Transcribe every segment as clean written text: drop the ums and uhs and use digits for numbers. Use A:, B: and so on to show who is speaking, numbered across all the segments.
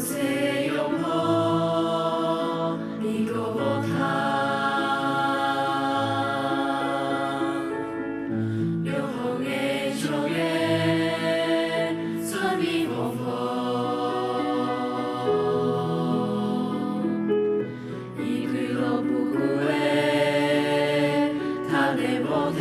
A: 些永恒，你给我看，永恒的永远，存你我佛，一句都不顾的，他的无天。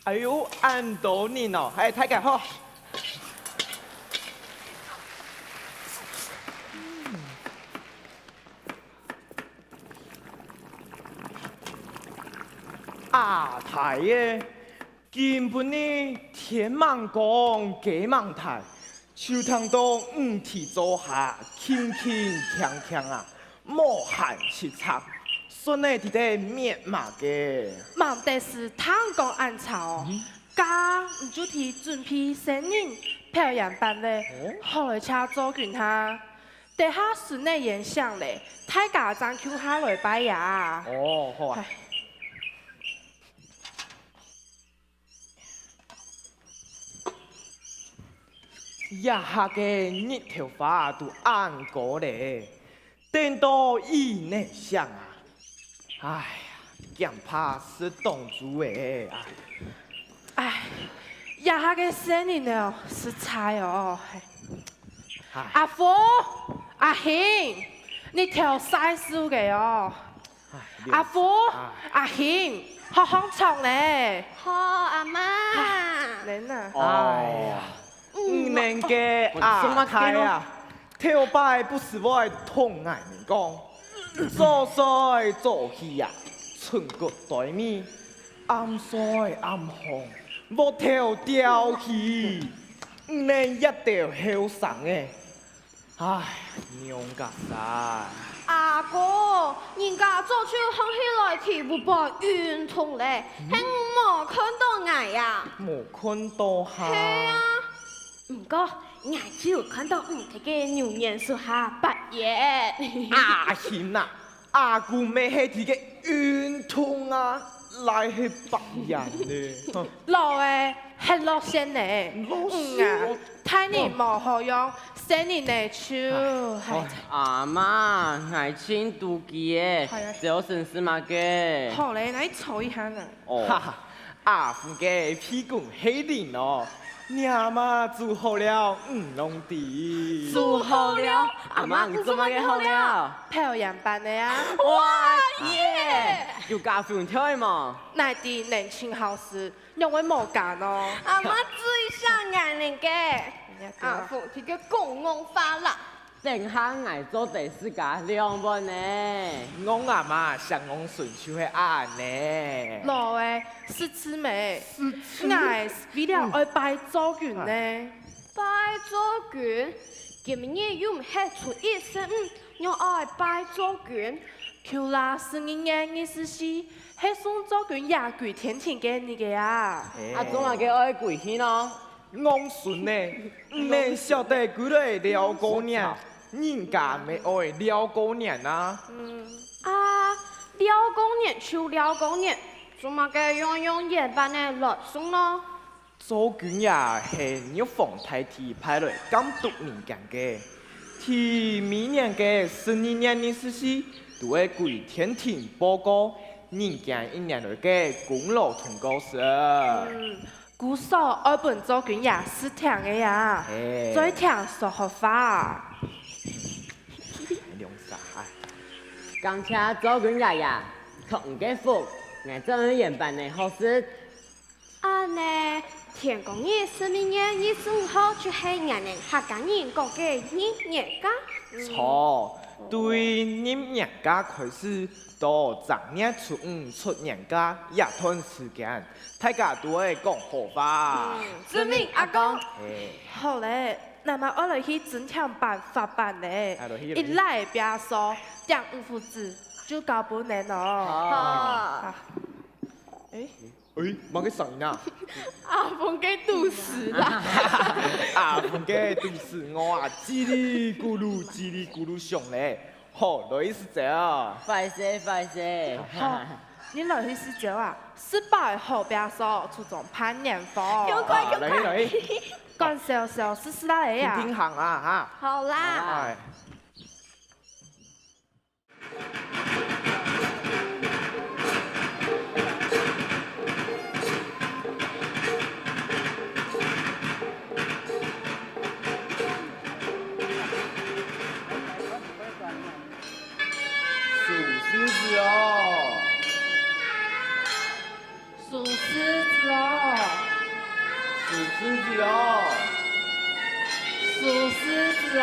B: 哎呦，按到你咯，哎，太监好。啊，太爷，根本呢天忙光，地忙太，秋堂东五体坐下，轻轻锵锵啊，莫寒叱咤。 孙内伫咧灭马嘅，
C: 忙的是汤公暗草，家唔就提准备生人漂洋办嘞，后来车做群下，地下孙内言想嘞，大家争口下来拜呀。
B: 哦，好啊。呀下嘅日头发都暗过咧，等到以内想啊。 哎呀，讲怕是董主哎，
C: 哎，呀下个生人哦是菜哦，阿福、阿兴，你跳赛事的哦，阿福、阿兴，好好唱嘞，
D: 好阿妈，
C: 恁啊，
B: 哎呀，恁个阿太啊，跳摆不是我痛爱你讲。 做衰做去呀，春谷待米，暗衰暗红，木头掉去，唔能一条后生诶，唉，娘家晒。
D: 阿哥，人家做出哼起来题目把圆通嘞，係冇看到挨呀。
B: 冇看到下。
D: 係啊，唔過挨只有看到睇嘅牛年樹下八月。
B: 阿賢呐，阿姑咩係啲嘅圓通啊，來係白人咧。
C: 老誒係落線咧，啊，睇你冇好用，生日呢，就
B: 好
E: 阿妈，爱情妒忌的
C: 係啊，
E: 只有神司嘛嘅。
C: 好嘞，那你瞅一下呢。
B: 哈哈，阿父嘅屁股黑定咯，娘嘛做好了拢地。
C: 做好了，
E: 阿妈，你做乜嘅好了？
C: 漂亮版的呀，
E: 哇耶！要加飯跳嘛？
C: 乃的年輕好事，因為冇干哦。
D: 阿媽最想眼人嘅，阿父提個公公發啦。
E: 等下愛做第四家兩本呢。
B: 我阿媽想我順手係安呢。
C: 老誒，是姊妹，愛為了愛拜祖君呢。
D: 拜祖君，今日又唔係出一身，我愛拜祖君。
C: 求啦，是你眼意思是，係送祖君也跪天庭給你嘅呀。
E: 阿總話嘅愛跪天咯。
B: 我順呢，唔免曉得幾多了姑娘，人家咪愛了姑娘啊。
D: 啊，了公年就了公年，做乜嘅用夜班嘅來送咯？
B: 祖君也係玉皇大帝派來監督人間嘅，提每年嘅12年的事時，都會跪天庭報告人間一年來嘅功勞同高事。
C: 古時愛本祖君也是聽嘅呀，最聽說學法。
B: 兩啥？
E: 剛才做緊爺爺，同嘅福，愛做原版的好事。
D: 啊呢，天公爺12月25號就係人人客家人講嘅年假。
B: 錯，對人家開始到正月初5出年假一段時間，大家都會講好吧？
D: 遵命阿公。
C: 好嘞，那麼我來去整條辦法辦嘞
B: 啊就去，
C: 一來別說，將五父子就搞不能咯。
D: 啊，
C: 誒，
B: 誒，冇嘅聲音啊！
C: 阿鳳給堵死啦！
B: 啊，唔嘅都是我啊，叽里咕嚕上嚟，好，類似這樣。
E: 快些快些！
C: 好，你來去試酒啊？18後別說，出種攀年貨。
B: 來，
C: 講少少試試啦你啊！
B: 聽行啊
D: 好啦。
B: 嚇。哎。数獅子哦，
C: 數獅子哦，
B: 數獅子哦。
C: 數獅子哦。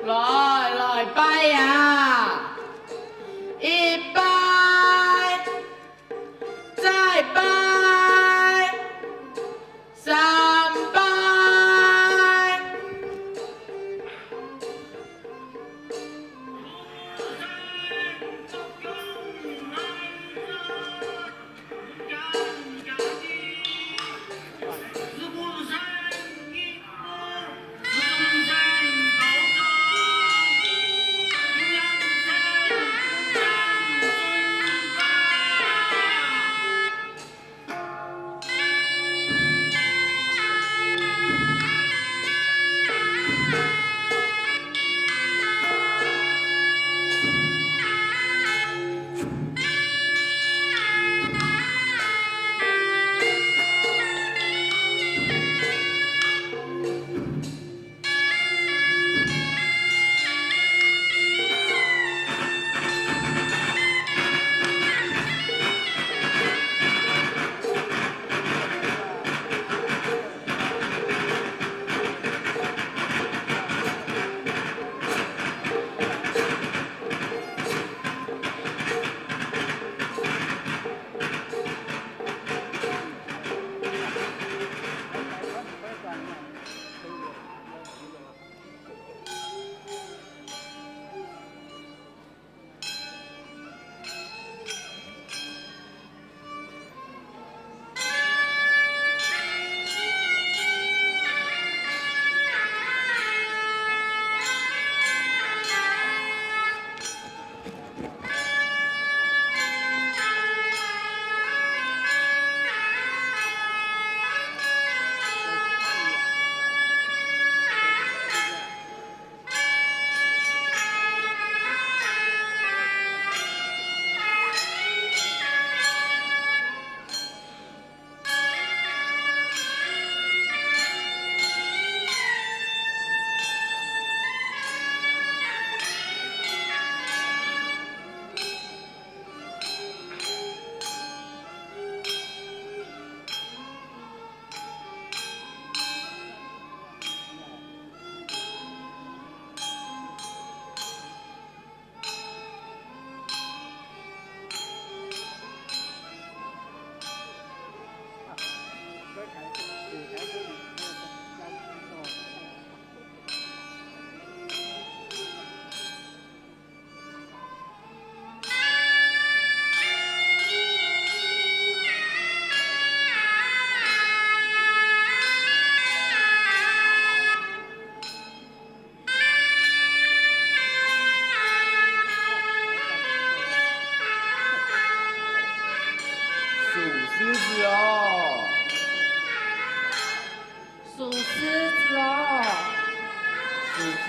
C: 來拜呀！一拜，再拜，三拜。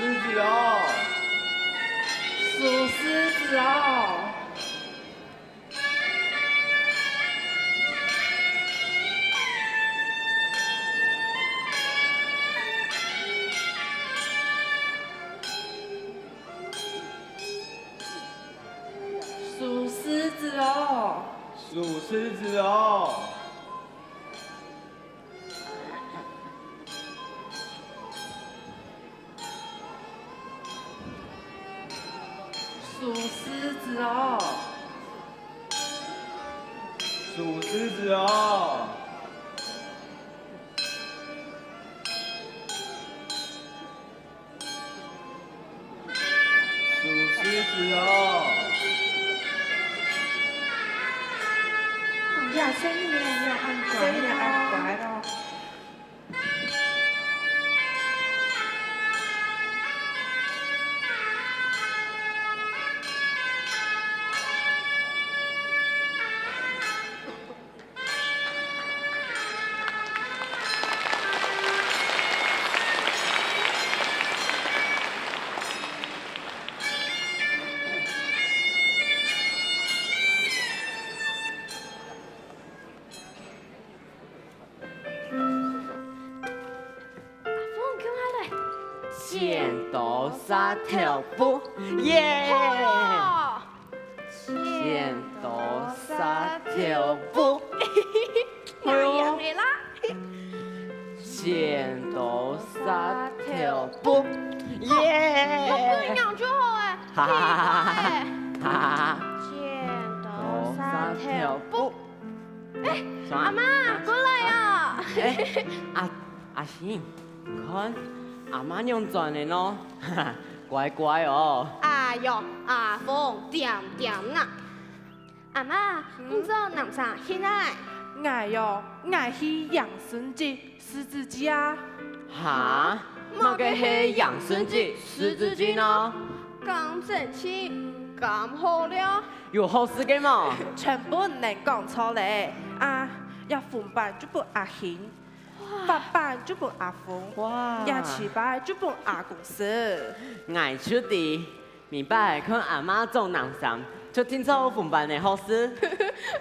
B: 狮子哦，
C: 属狮子哦。属狮子哦。
B: 属狮子哦，
C: 属狮子哦。
B: 属狮子哦，属狮子哦，
D: 呀，生意要按
C: 所以你按乖咯。
D: 风叫下来。
E: 剪刀沙条布，耶！
D: 哦，
E: 剪刀沙条布，
D: 那样的啦。
E: 剪刀沙条布，
D: 我
E: 耶！
D: 娘就好哎，
E: 哈哈哈哈
D: 哎，
E: 哈哈！
D: 剪刀
E: 刀
D: 沙
E: 沙
D: 条
E: 条
D: 布。
E: 布，
D: 阿妈过来啊！
E: 哎，阿星，看阿妈用转的喏，哈哈，乖乖哦。
D: 哎呦，阿峰点点呐！阿妈，你做南山现在？
C: 爱哟，爱去养生节、狮子节啊！
E: 哈，莫个是养生节、狮子节呢？
D: 刚正气，刚好了。
E: 有好事嘅嘛？
C: 全部能讲出来啊！要分班就本阿贤，八班就本阿峰，
E: 哇
C: 廿七班就本阿公司。
E: 爱出的，明白看阿妈做南山，就听说分班的好事。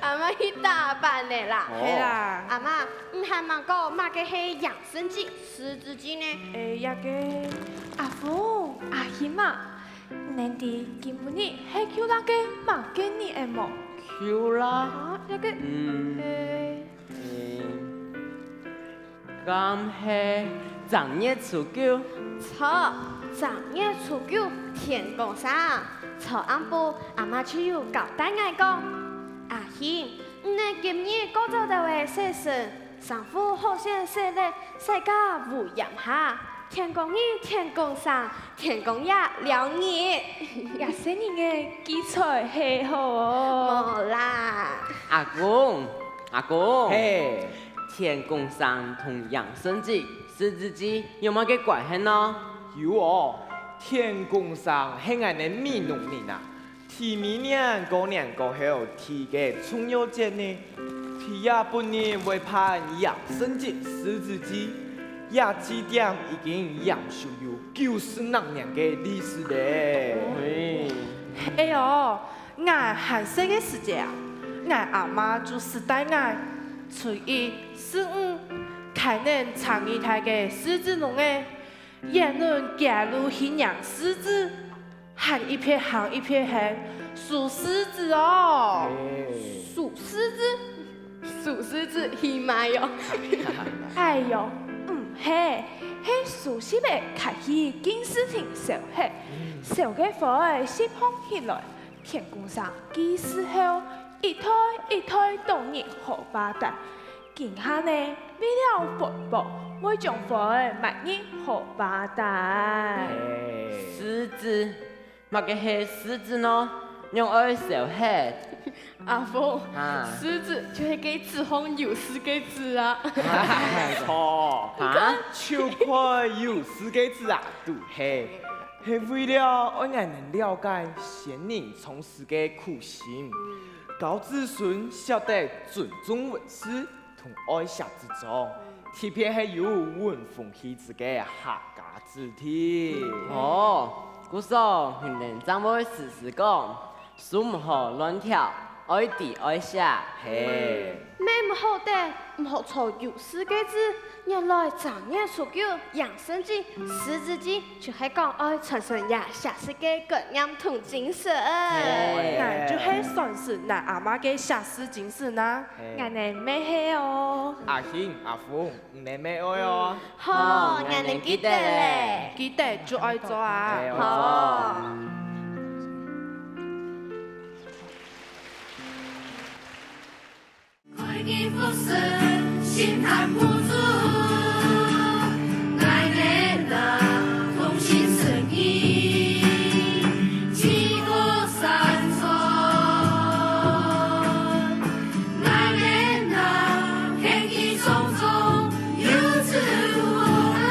D: 阿妈去大班的啦。
C: 系啦，
D: 阿妈，唔系问过嘛个是养生节、狮子节呢？
C: 诶，一个
F: 阿峰、阿贤啊，恁哋今日係叫那個嘛嘅你嘅麼？
E: Q 啦，
D: 啊，一个
E: 咁係正月初九，
D: 错，正月初九天公生，初暗晡阿妈就有交代我讲，阿贤，你今日过早就会洗身，丈夫好先洗咧，世家无严下。天公日，天公生，天公也了你。
F: 廿四年嘅基礎係好哦。
D: 冇啦，
E: 阿公，阿公，
B: 嘿，
E: 天公生同养生节、狮子节有冇嘅關係呢？
B: 有哦，天公上係俺哋美農人啊，提明年過年過後提嘅重陽節呢，提也本年為盼養生節、獅子節。也指點已經養熟有90多年嘅歷史咧。
E: 喂，
C: 哎呦，俺寒舍嘅時節啊，俺阿媽就是帶俺初一、四五開年長一台嘅獅子農嘅，也能加入去養獅子，喊一撇行一撇行，屬獅子哦。
D: 屬獅子，屬獅子起碼喲。
F: 哎呦，係熟悉嘅開始見事情時候，小嘅火誒釋放起來，天公上記事後，一推一推動熱好巴蛋，見下呢為了寶寶，會將火誒埋熱好巴蛋。
E: 獅子，乜嘅係獅子呢？用愛小黑
D: 阿峰，
E: 啊，
D: 獅子就是給子紅有事嘅子啊。
B: 錯，
E: 啊，
B: 秋快有四個字啊，都係，係為了讓俺能了解先人從事嘅苦心，教子孫曉得尊重文史同愛惜之中，特别是有文风气质的客家字体。
E: 哦，故说训练长辈时时讲，书唔好乱跳，爱字爱写。
B: 嘿，
D: 咩唔好的，唔好错有诗嘅字。原来正月初九养生记、十字记，就系讲爱传承呀下世嘅观念同精神。
C: 那就是算是咱阿妈嘅写诗精神呐。
F: 俺哋咩嘿哦？
B: 阿兄阿父，唔能咩爱哦。
D: 好，我哋記得咧。
C: 記得就愛做啊。
D: 好。
A: 快给福生，心谈不足，爱人啊，同心生意，几个山川，爱人啊，天意匆匆，有此无来。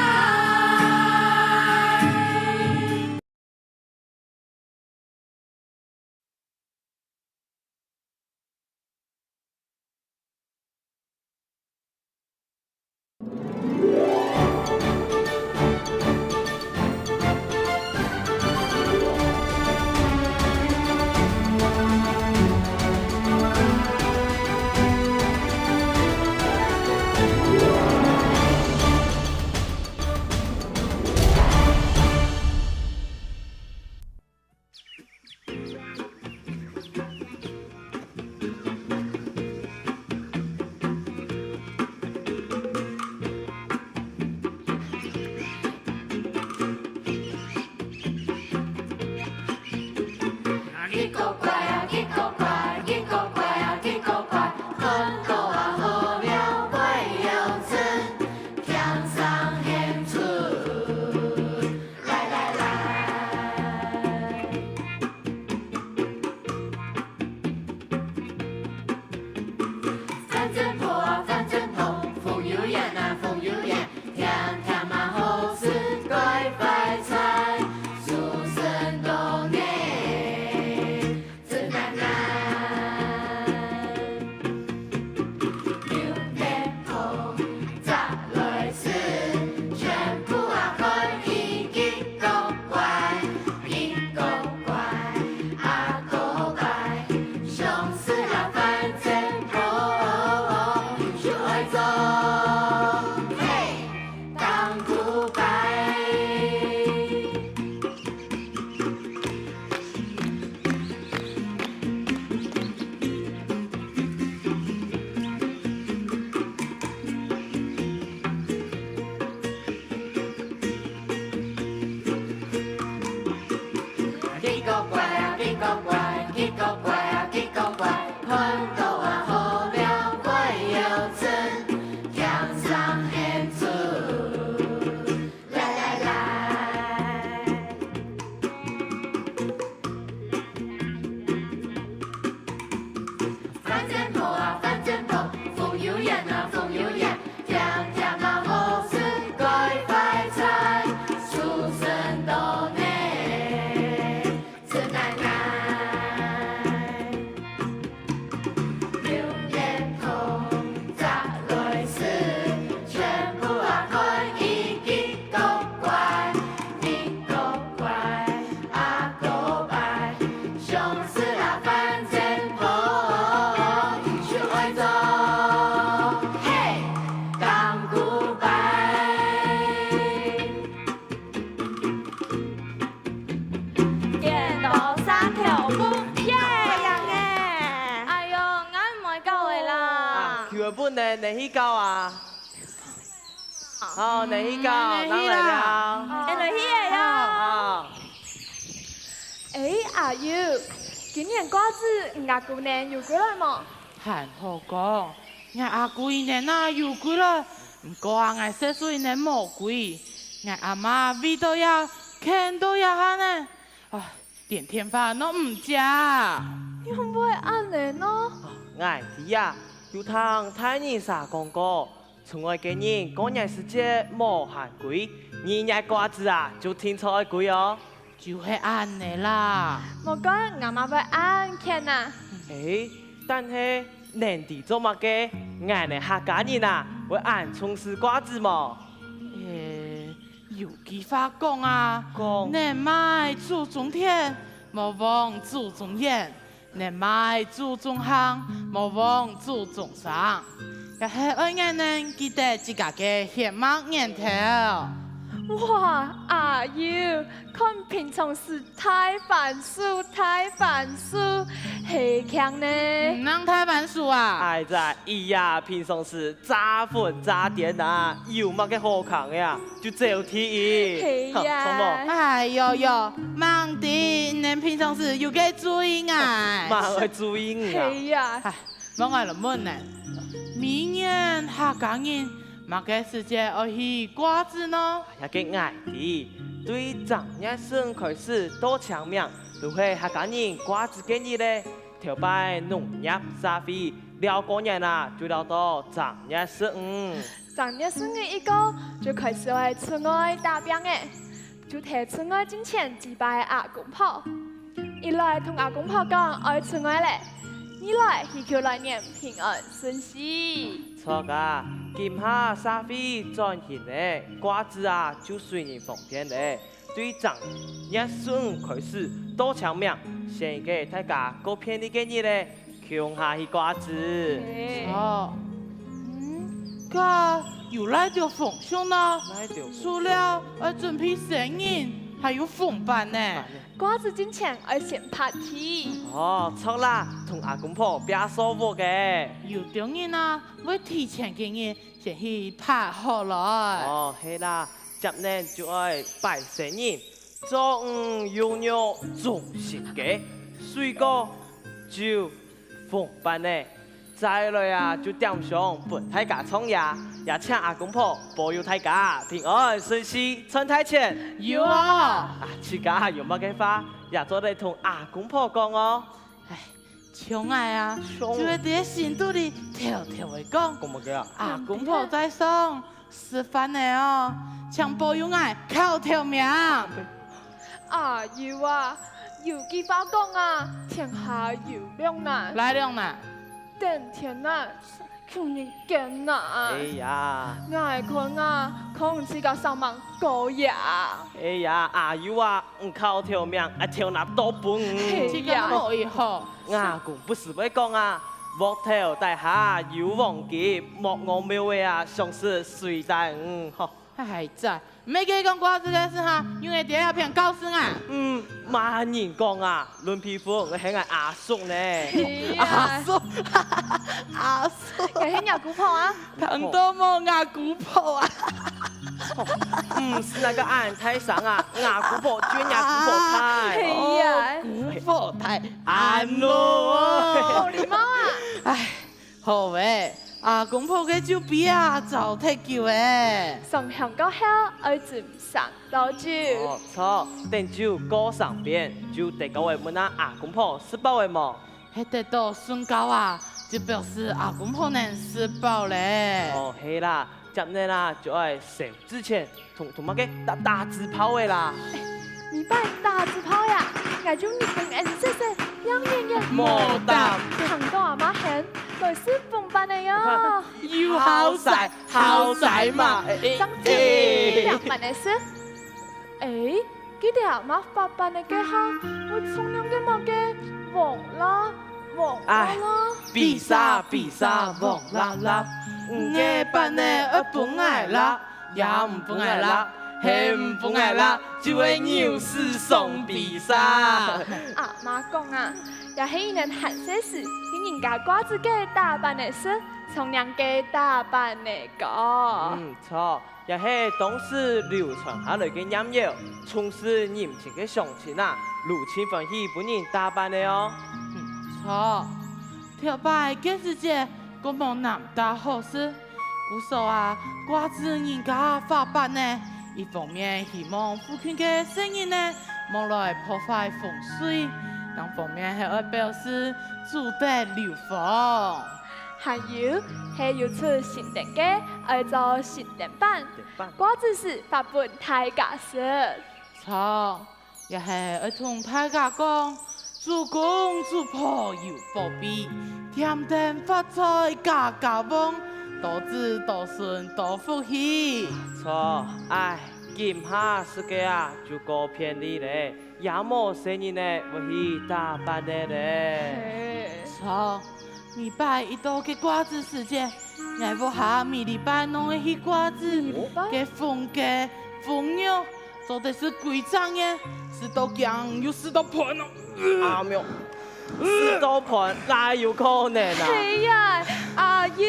A: 几个怪啊，几个怪，几个怪啊，几个怪，很多啊好了怪有真，天上现出，来来来。反正破啊，反正破，风有眼啊，风有眼，天天嘛好事，该发财，出生多年。几个怪啊，几个怪，几个怪啊，几个怪，看到啊好了怪有真，天上现出，来来来。反正破啊，反正破，风有眼啊，风有眼，天天嘛好事该发财，出生多年。
E: 本的能去教啊？好，能去教，当然了。
F: 能去的哟。
E: 好。
F: 哎，阿友，今年瓜子阿姑娘有过来冇？
G: 很好讲，我阿姑一年啊有过来，不过啊我岁数一年冇贵，我阿妈味道呀看到呀哈呢，啊，点天饭都唔食。
F: 你会不会安尼呢？
E: 我知呀。有趟太人啥讲过，从外嘅人过年时节冇限贵，年日瓜子啊就听错爱贵哦。
G: 就是安尼啦。
F: 我讲阿妈要安看呐。
E: 诶，但是年底做乜嘅？俺哋客家人啊，会按从事瓜子么？
G: 有句话讲啊，
E: 讲
G: 年迈注重田，莫忘注重言；年迈注重行，莫忘注重商。也系爱俺人记得自家嘅血脉源头。
F: 哇，阿友，看平常时太繁琐，很强呢。
G: 唔能太板书啊！
E: 哎在咿呀，平常时炸粉炸电啊，有乜嘅好扛呀？就走天
F: 嘿呀
E: 错么？
G: 哎哟，忙的，恁平常时有给注意啊？
E: 妈会注意你啊！
F: 嘿呀，
G: 哎，莫爱了问呢。明年客家人，乜嘅时节要去瓜子呢？
E: 也嘅爱的，对正日生开始多强命，都会客家人瓜子建议咧，调摆农业社会了个人啊，就聊到正日生。
F: 正日生日一个就开始为村外打饼的，就提村外金钱祭拜阿公婆。一来同阿公婆讲爱村外嘞，二来祈求来年平安顺遂。
E: 错噶，今下社会转型咧，瓜子啊就随人方便咧。对正日生开始多强命，先给大家个便宜建议咧，穷下去瓜子。
G: 哦，个有来就奉上呢，
E: 来就
G: 除了要准备生日，还有奉办呢。
F: 瓜子金钱爱先 party。
E: 哦，错啦，同阿公婆别说我嘅。
G: 有啲人啊，会提前给你先去拍好来。
E: 哦，系啦，接呢就爱拜生日，做有肉种食嘅，水果就奉办呢。再来啊，就点上本大家创呀，也请阿公婆保佑大家平安顺遂，春太钱。
G: 有啊，
E: 啊，自家有乜嘅话，也做嚟同阿公婆讲哦。
G: 宠爱啊，就会在心肚里条条的讲。
E: 讲乜嘅啊？
G: 阿公婆在上吃饭的哦，请保佑爱靠条命。
F: 啊有啊，有句话讲啊，天下有两难，
G: 来了呢，
F: 等天难，穷人艰难。
E: 哎呀！
F: 我看啊，可是个上网高呀。
E: 哎呀，阿友啊，唔靠条命，啊条那多本。
G: 这个可以好。
E: 阿公不是会讲啊，木头大厦有王吉，莫我庙位啊，上是水在吼。
G: 还在，没给讲瓜子的事哈，因为第二篇告诉啊。
E: 马人讲啊，论皮肤我系阿叔呢。
F: 阿
G: 叔，阿叔，
F: 又是阿姑婆啊？
G: 很多么阿姑婆啊？
E: 是那个俺太上啊，阿姑婆捐阿姑婆太。
F: 嘿呀，
G: 姑婆太
E: 安咯。
F: 冇礼貌啊！
G: 唉，好喂。阿公婆嘅酒杯啊，早太久诶。
F: 上香港后，儿子上老酒。
E: 哦，错，等酒过上边，就得个位问啊阿公婆吃饱未么？
G: 迄得到孙高啊，就表示阿公婆能吃饱咧。
E: 哦，系啦，接呢啦就爱食之前同乜嘅打字炮嘅啦。
F: 你拜大字炮呀，我就日本人色色，两年嘅。
E: 莫答。
F: 行到阿妈hen，来是奉办的哟。
G: 有好晒，好晒嘛。
F: 张姐，两办的事。诶，记得阿妈发办的嘅哈，我从两嘅冇嘅忘啦。
E: 比萨忘啦啦，
G: 我办的而不爱啦，也唔不爱啦。嘿，唔不爱啦，就会牛市送比萨。
F: 阿妈讲啊，也是一年寒些时，听人家瓜子嘅打扮的事，从人嘅打扮嚟讲。
E: 错，也是当时流传下来嘅音乐，从事年轻嘅乡亲啊，如此欢喜本人打扮的哦。
G: 错，条摆嘅时节，我冇那大好事，我说啊，瓜子人家发办呢。一方面希望附近嘅生意呢，莫来破坏风水；另一方面系要表示祖德流芳。
F: 还有系要出新店嘅，要做新店版。瓜子是发本大家说。
G: 错，也系要同大家讲，做公做婆有保庇，甜甜发财家家旺，多子多孙多福气。
E: 错，哎，今下世界啊就过偏离嘞，也冇生人呢会去打扮的嘞。
G: 错，礼拜一到嘅瓜子时间，我不下每礼拜弄嘅去瓜子，嘅风格风牛，做的是规章嘅，是到姜又是到盘哦。
E: 阿喵，四刀盘哪有可能啊？
F: 嘿呀，阿友，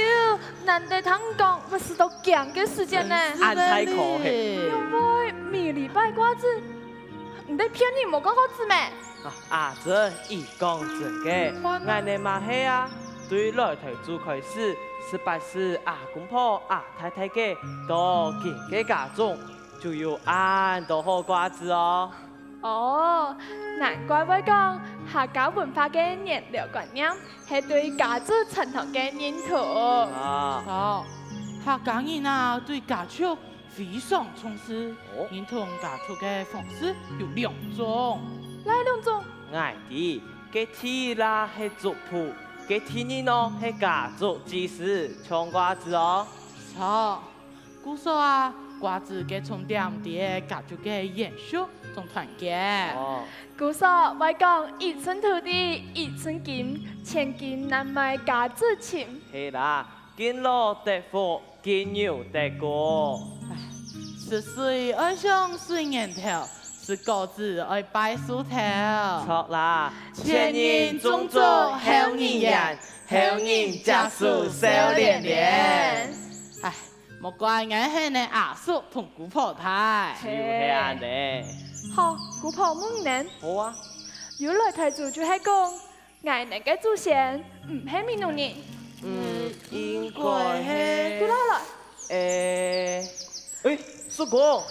F: 难得堂讲不是都讲嘅时间呢？
E: 安太可嘿。
F: 因为每礼拜瓜子，唔得骗你冇讲好字咩？
E: 啊，这一讲真嘅，俺哋嘛系啊，对来台做开始，18时啊公婆啊太太嘅都见嘅家中，就要按到好瓜子哦。
F: 哦，难怪我讲客家文化嘅燃料观念系对家族传统嘅认同。
E: 啊，
G: 好，客家人啊对家畜非常重视，认同家畜嘅方式有2种。
F: 哪2种？
E: 俺哋嘅天啦系族谱，嘅天人咯系家族祭祀抢瓜子哦。
G: 错，古说啊，瓜子嘅重点啲家族嘅延续同团结。
E: 哦，
F: 古说我讲一寸土地一寸金，千金难买家族情。
E: 系啦，见老得福，见牛得过。
G: 是水爱上水年头，是果子爱拜树头。
E: 错啦，
G: 前人种竹后人言，后人家树少年年。哎，莫怪我系你阿叔同姑婆太。
E: 就系安尼。
F: 好，古婆问人，
E: 好啊。
F: 原来台主就系讲，挨人嘅祖先唔系闽南人。
E: 应该系。
F: 对啦啦，
E: 叔公，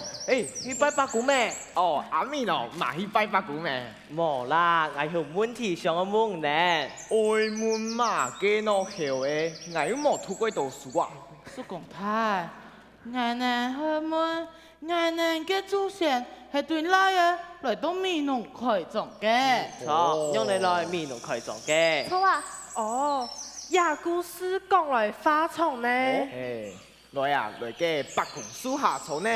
E: 去拜八姑咩？
B: 哦，阿咪咯，嘛去拜八姑咩？
E: 冇啦，我有问题想要问呢。
B: 外门嘛，几孬后诶，我又冇读过读书啊。
G: 叔公太，我呢去问，我呢嘅祖先系对哪个来到闽南开种嘅？
E: 错，用你来面农开种嘅。
F: 错啊。
C: 哦，亚故事讲来发虫呢。
B: 诶，来啊，来嘅八公树下草呢，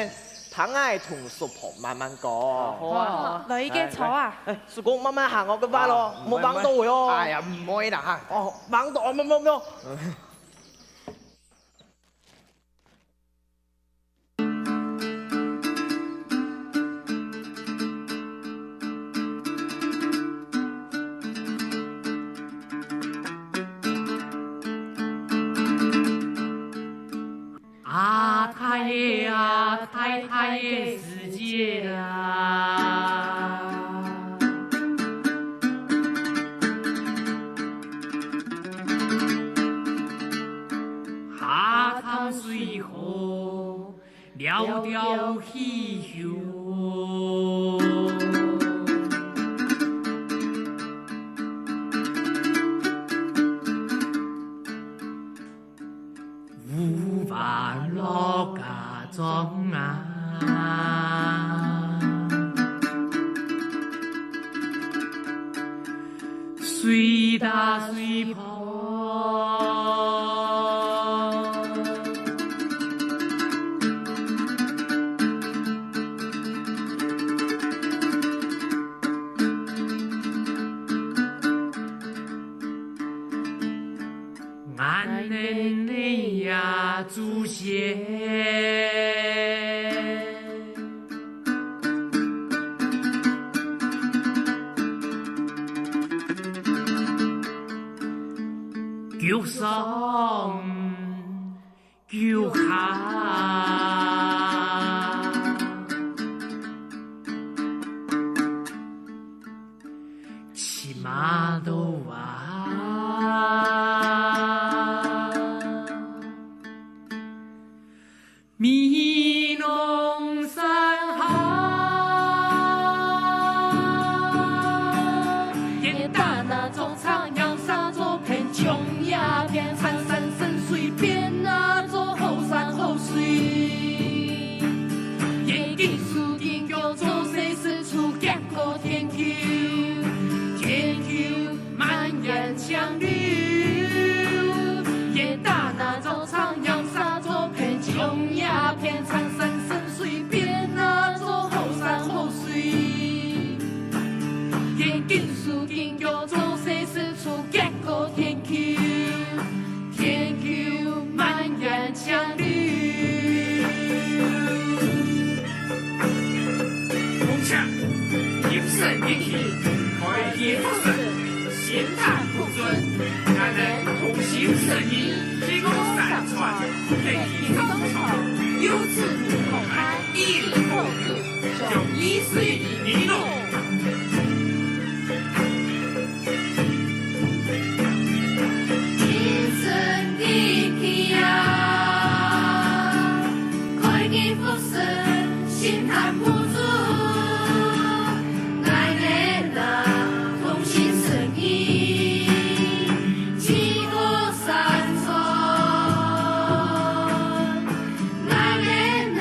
B: 等我同叔婆慢慢讲。
E: 好啊。
C: 你嘅錯啊！
E: 叔公慢慢行我嘅巴咯，冇綁到會哦。
B: 哎呀，唔可以啦吓。
E: 哦，綁到啊！冇。
A: 啊太呀，太太的世界啊！下趟水河寥寥唏嘘。无法落家中啊，水打水泡，俺们的呀祖先。叫上叫下，起码都米农山好，也大那种长阳沙做片穷呀片，山山深水边那做后山后水，也定树定叫做谁是出干过天丘，天丘满眼墙绿。
G: 那天产生深水变那做后山后水，演金属金桥做谁是出结果天球，天球蔓延江绿。
H: 红墙，迎神迎体，开业复神，仙坛不尊，男人同心神意，金光闪传，黑体高潮，有志不空安，一日后久，就一岁一弄。
A: 心谈不住，来年呐，同心神意，几个山川。来年呐，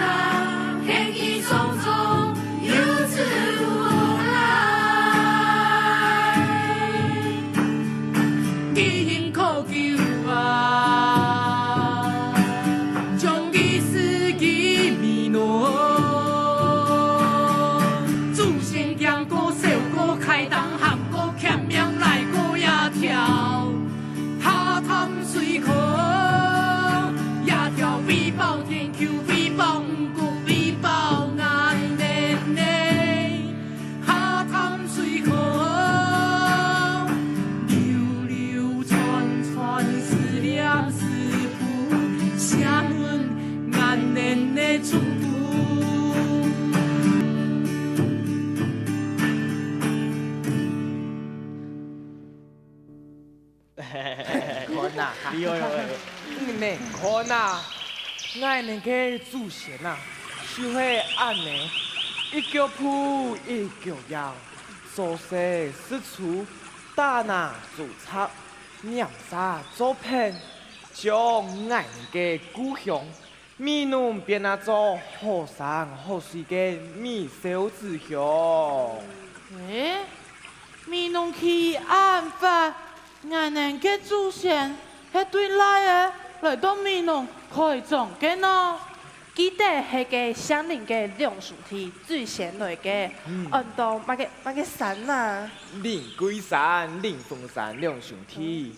A: 天意匆匆，有志无来，
G: 一心苦求啊，将你思记弥诺。开档韩国欠命来过也跳，下潭水河也跳，比报天球，比报五谷，比报难年呢。下潭水河流流传传，思念思妇，相恩难年的祝福。
B: 看呐，厉害嘞！你看呐，俺那个祖先呐，就是安尼，一脚铺一脚摇，做事四处大拿做插，念啥做片，将俺那个故乡闽南变那做好山好水的米小之乡。
G: 闽南去安法。俺能嘅祖先係對來到闽南開種嘅呢？
C: 記得係個鄉鄰嘅兩兄弟最先來嘅，按到乜嘅山啊？
B: 靈龜山、靈峰山兩兄弟，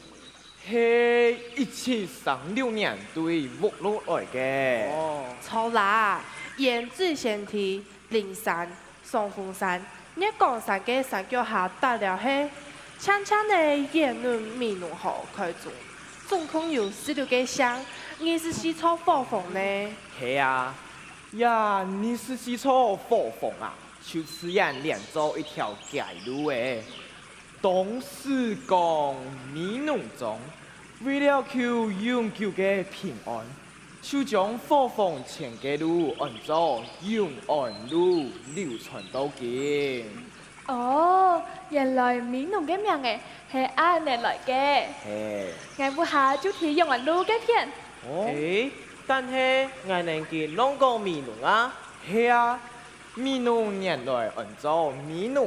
B: 係1736年對木落來嘅。
C: 錯啦，沿最先提靈山、雙峰山，你講山嘅山腳下搭了係。悄悄的言論闽南河開種，總共有16個鄉，24處火鳳呢？
B: 係啊，呀，24處火鳳啊，就此樣連做一條街路誒。當時講闽南中，為了求永久嘅平安，就將火鳳前嘅路按做永安路流傳到今。
F: 哦，原來闽南嘅名嘅係按嚟來嘅。我不下就提用完路嘅片。
E: 但係我能見啷個闽南啊？
B: 係啊，闽南原來按做闽南，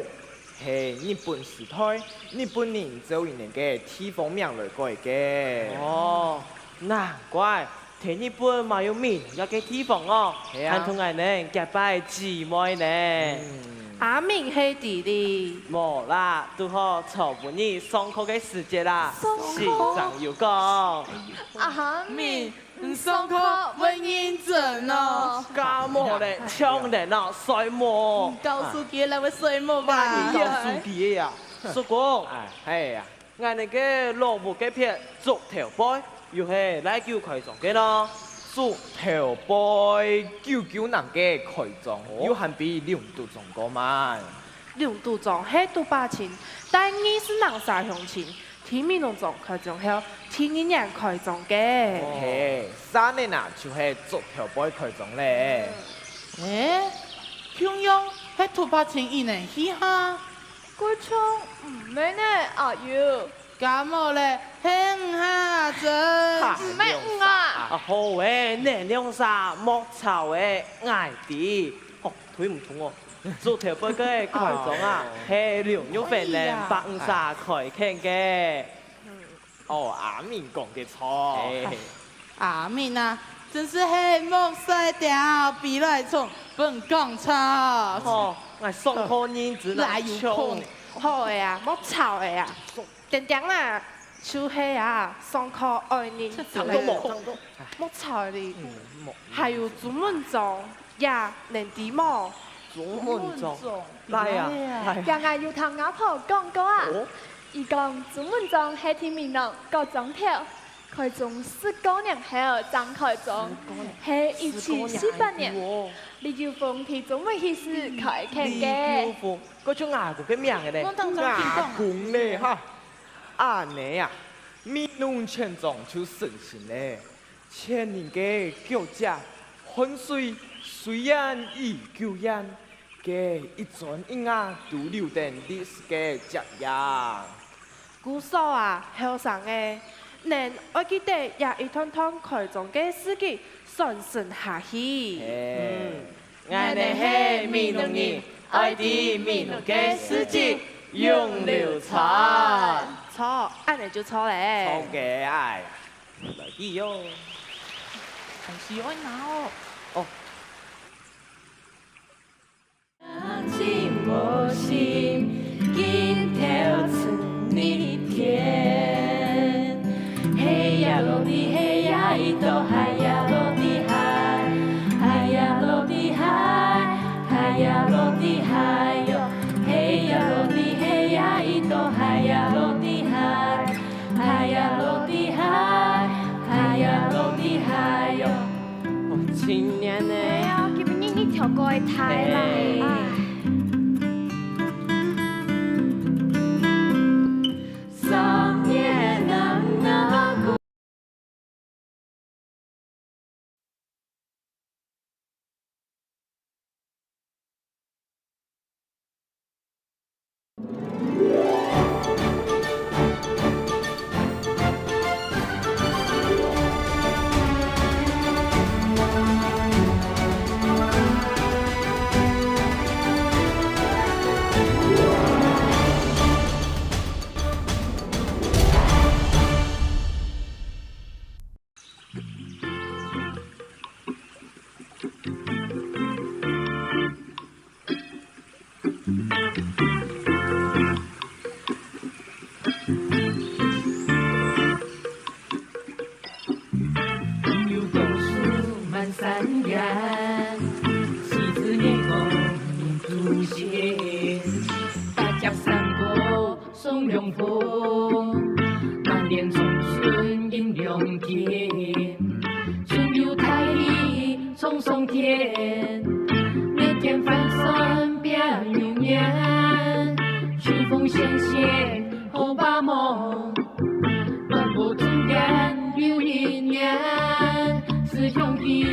B: 係日本時代日本人做人嘅地方名來改嘅。
E: 哦，難怪睇日本嘛有闽南嘅地方哦，還同我能結拜姊妹呢。
C: 阿明係弟弟，
E: 冇啦，都好曹本日上課嘅時節啦，時常要講。
F: 阿
G: 明，上課會認真哦。
E: 家冇咧，搶人啊，衰冇。
G: 告訴佢來會衰冇吧？
B: 告訴佢呀，
E: 叔公，
B: 係啊，
E: 我哋嘅羅布嘅片足條杯，又係來叫佢做嘅咯。
B: 足條杯99人嘅開張，有限比2度仲過慢。
C: 兩度種係都8千，但你是人沙鄉親，天闽南種開張後，天一年開張嘅。
B: 3年啊，就係足條杯開張咧。
G: 평양係都8千以內去哈？
F: 嗰種唔咩呢？阿耀。
G: 咁我咧輕下陣，
F: 唔咩啊？
E: 好誒，年亮沙莫草誒，矮啲，哦，腿唔痛哦。做條杯嘅開張啊，係梁玉芬咧8沙開傾嘅。
B: 哦，阿明講嘅錯。
G: 阿明啊，真是黑木塞掉，比来冲本港差。
E: 吼，我上课人子
G: 来有空。
C: 好的啊，莫吵的啊，点点啦，手黑啊，上课爱念字
E: 都冇，
C: 莫吵的。
E: 冇。
C: 还有朱文忠呀，能迪莫。
E: 朱文忠，来呀，来。
F: 刚刚有同阿婆讲过啊，伊讲朱文忠係天面人各種條，佢從19年後張開中，係1748年，李九峰提中文歷史開傾嘅。
E: 李九峰，嗰種牙骨嘅名嘅咧，
G: 我當作
B: 牙公咧哈，阿你啊，闽南千種就神仙咧，千年嘅腳家，汗水雖然已久遠，嘅一磚一瓦都留定歷史嘅腳印。
C: 古時啊，後生嘅，能我記得也一趟趟開中嘅司機順順下去。
E: 我哋係闽南人，愛啲闽南嘅司機永流傳。
C: 錯，按你就錯咧。
B: 好嘅，哎，來啲喲。
G: 很喜歡拿哦。
B: 哦。
A: 寂寞心，今天春一天，嘿呀落地嘿呀一朵海呀落地海，海呀落地海，海呀落地海哟，嘿呀落地嘿呀一朵海呀落地海，海呀落地海，海呀落地海哟。
E: 今年呢？
D: 哎呀，基本你跳過去台啦，唉。
A: 桑叶能那古。有冬树满山原，西子年梦民族心。大江山沟送凉风，满脸重春迎良田。春有太意冲松天，那天翻身变牛年。曲风纤纤后把梦，漫步中间有一年。师兄弟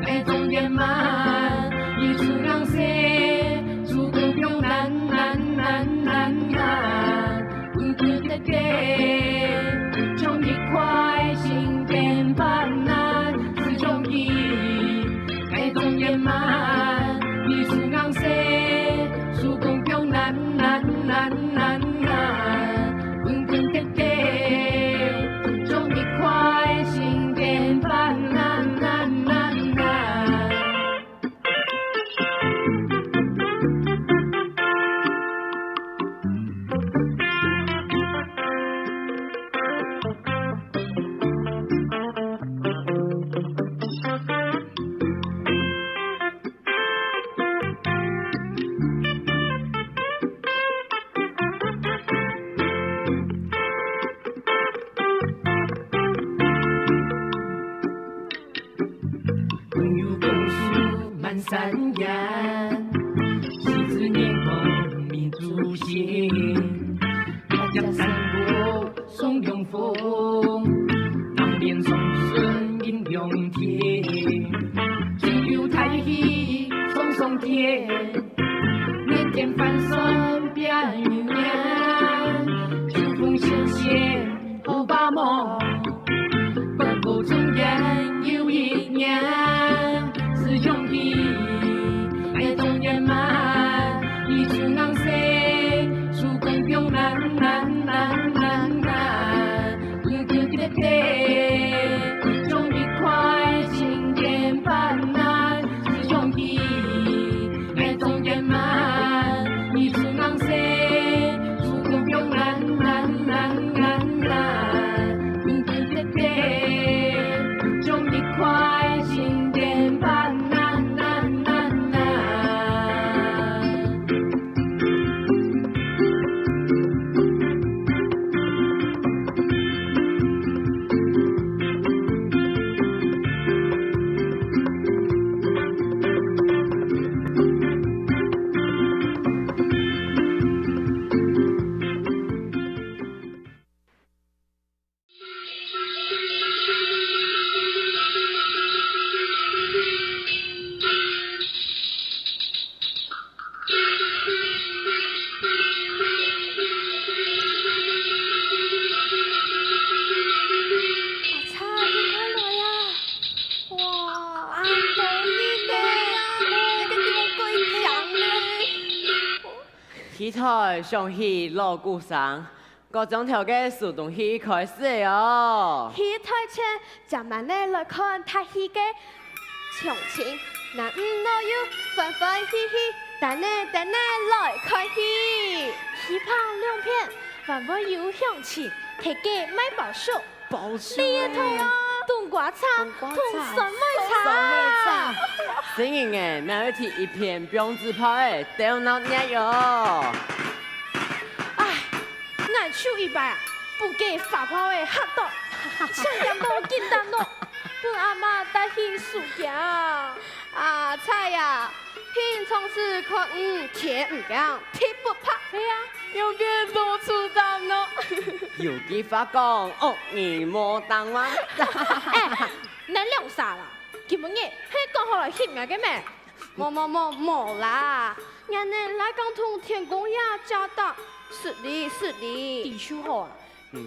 A: 爱中圆满，一出让谁足够有难难难难难，滚滚的day，从一块心变斑斓。师兄弟爱中圆满，一出让谁足够有难难难难难，滚滚的day，从一块心变斑斓难难难。朋友共树满山岩，西子年梦民族心。大江山沟送凉风，当年送孙迎良田。春有太喜送松田，年天翻身变牛年。秋风纤纤后把梦，奔波中间有一年。师兄弟爱中圆满，一出让谁出公公难难难难难，滚滚的day，终一块
E: 戏台上戏锣鼓声，各种条嘅互动戏开始哦。
D: 戏台前，咱们来看台戏嘅详情。男女老幼欢欢喜喜，等你来看戏。戏拍两片，还会有详情，提给买包书。
E: 包书
D: 你也睇啊，冬瓜茶同酸梅茶。
E: 新颖嘅，每一天一片标志牌嘅电脑捏哟。
C: 哎，俺手一摆啊，不给发炮的吓到，想点多简单咯。
D: 本阿妈带去暑假啊，菜呀，平常时看天唔讲，天不怕。
C: 哎呀，有个多出档咯。
E: 有句话讲，哦，你莫当吗？
C: 哎，咱两啥啦？今日迄讲好来翕眼嘅咩？
D: 冇啦，人哋来讲同天公爷交代，是哩。
C: 地手好啊。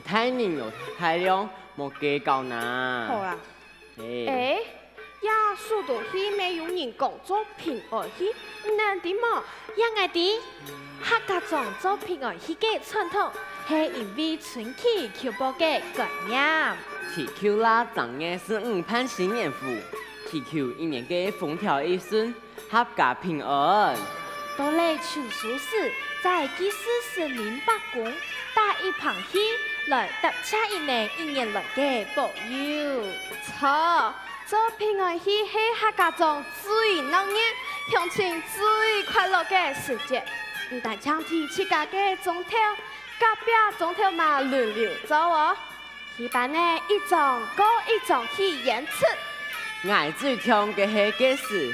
E: 太黏又太亮，莫计较呐。
C: 好啦。
D: 哎，呀，速度戏没有人讲做平安戏，难啲么？呀，爱啲，客家庄做平安戏嘅传统，系因为春季求报嘅概念。
E: 祈求啦，当然是盼新年福，祈求一年嘅风调雨顺，合家平安。
D: 到嚟求书时，在祭祀神灵八公，打一旁戏来搭车一年来嘅保佑。错，做平安戏系客家庄最闹热、乡亲最快乐嘅时节。唔但唱提自家嘅中头，隔壁中头嘛轮流做哦。一般呢，一种过一种去演出。
E: 我最听嘅係嘅事，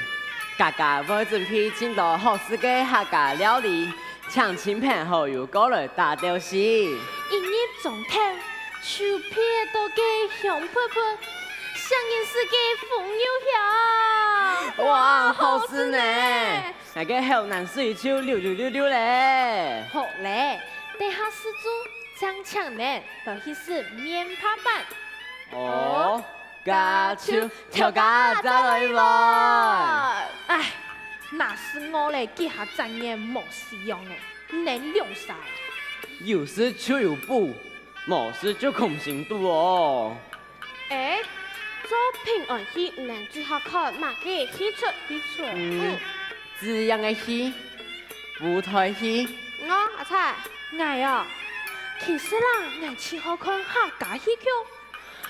E: 家家會準備真多好食嘅客家料理，請親朋好友過來打吊戲。
D: 一入中頭，手撇到嘅香噴噴，聲音是嘅風又響。
E: 哇，好事呢！那個後南水手溜咧。
D: 好咧，地下施主張強呢，就去是面趴板。
E: 哦，家手跳家再來玩。
C: 哎，那是我嚟記下真嘢冇使用嘅，能用啥？
E: 有事就有補，冇事就空心度哦。
D: 哎，做平安戲能最好看馬嘅戲出。
E: 這樣嘅戲，舞台戲。
D: 我阿菜，
C: 我啊，其實啦，我最好看客家戲曲。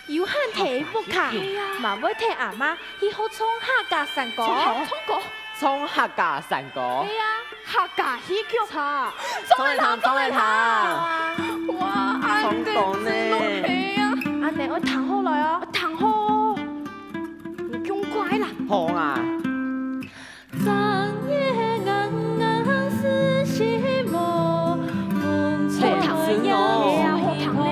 C: 有限體不卡，嘛會聽阿媽去好唱客家山歌，
E: 唱客家山歌。
D: 係啊，客家戲曲差。
E: 唱嚟聽。
C: 哇，
E: 唱講呢？
C: 阿你我彈好來哦，彈好，
D: 你仲乖啦。
E: 好啊。
D: 長夜暗暗思心魔，風吹夜夜好彈咧。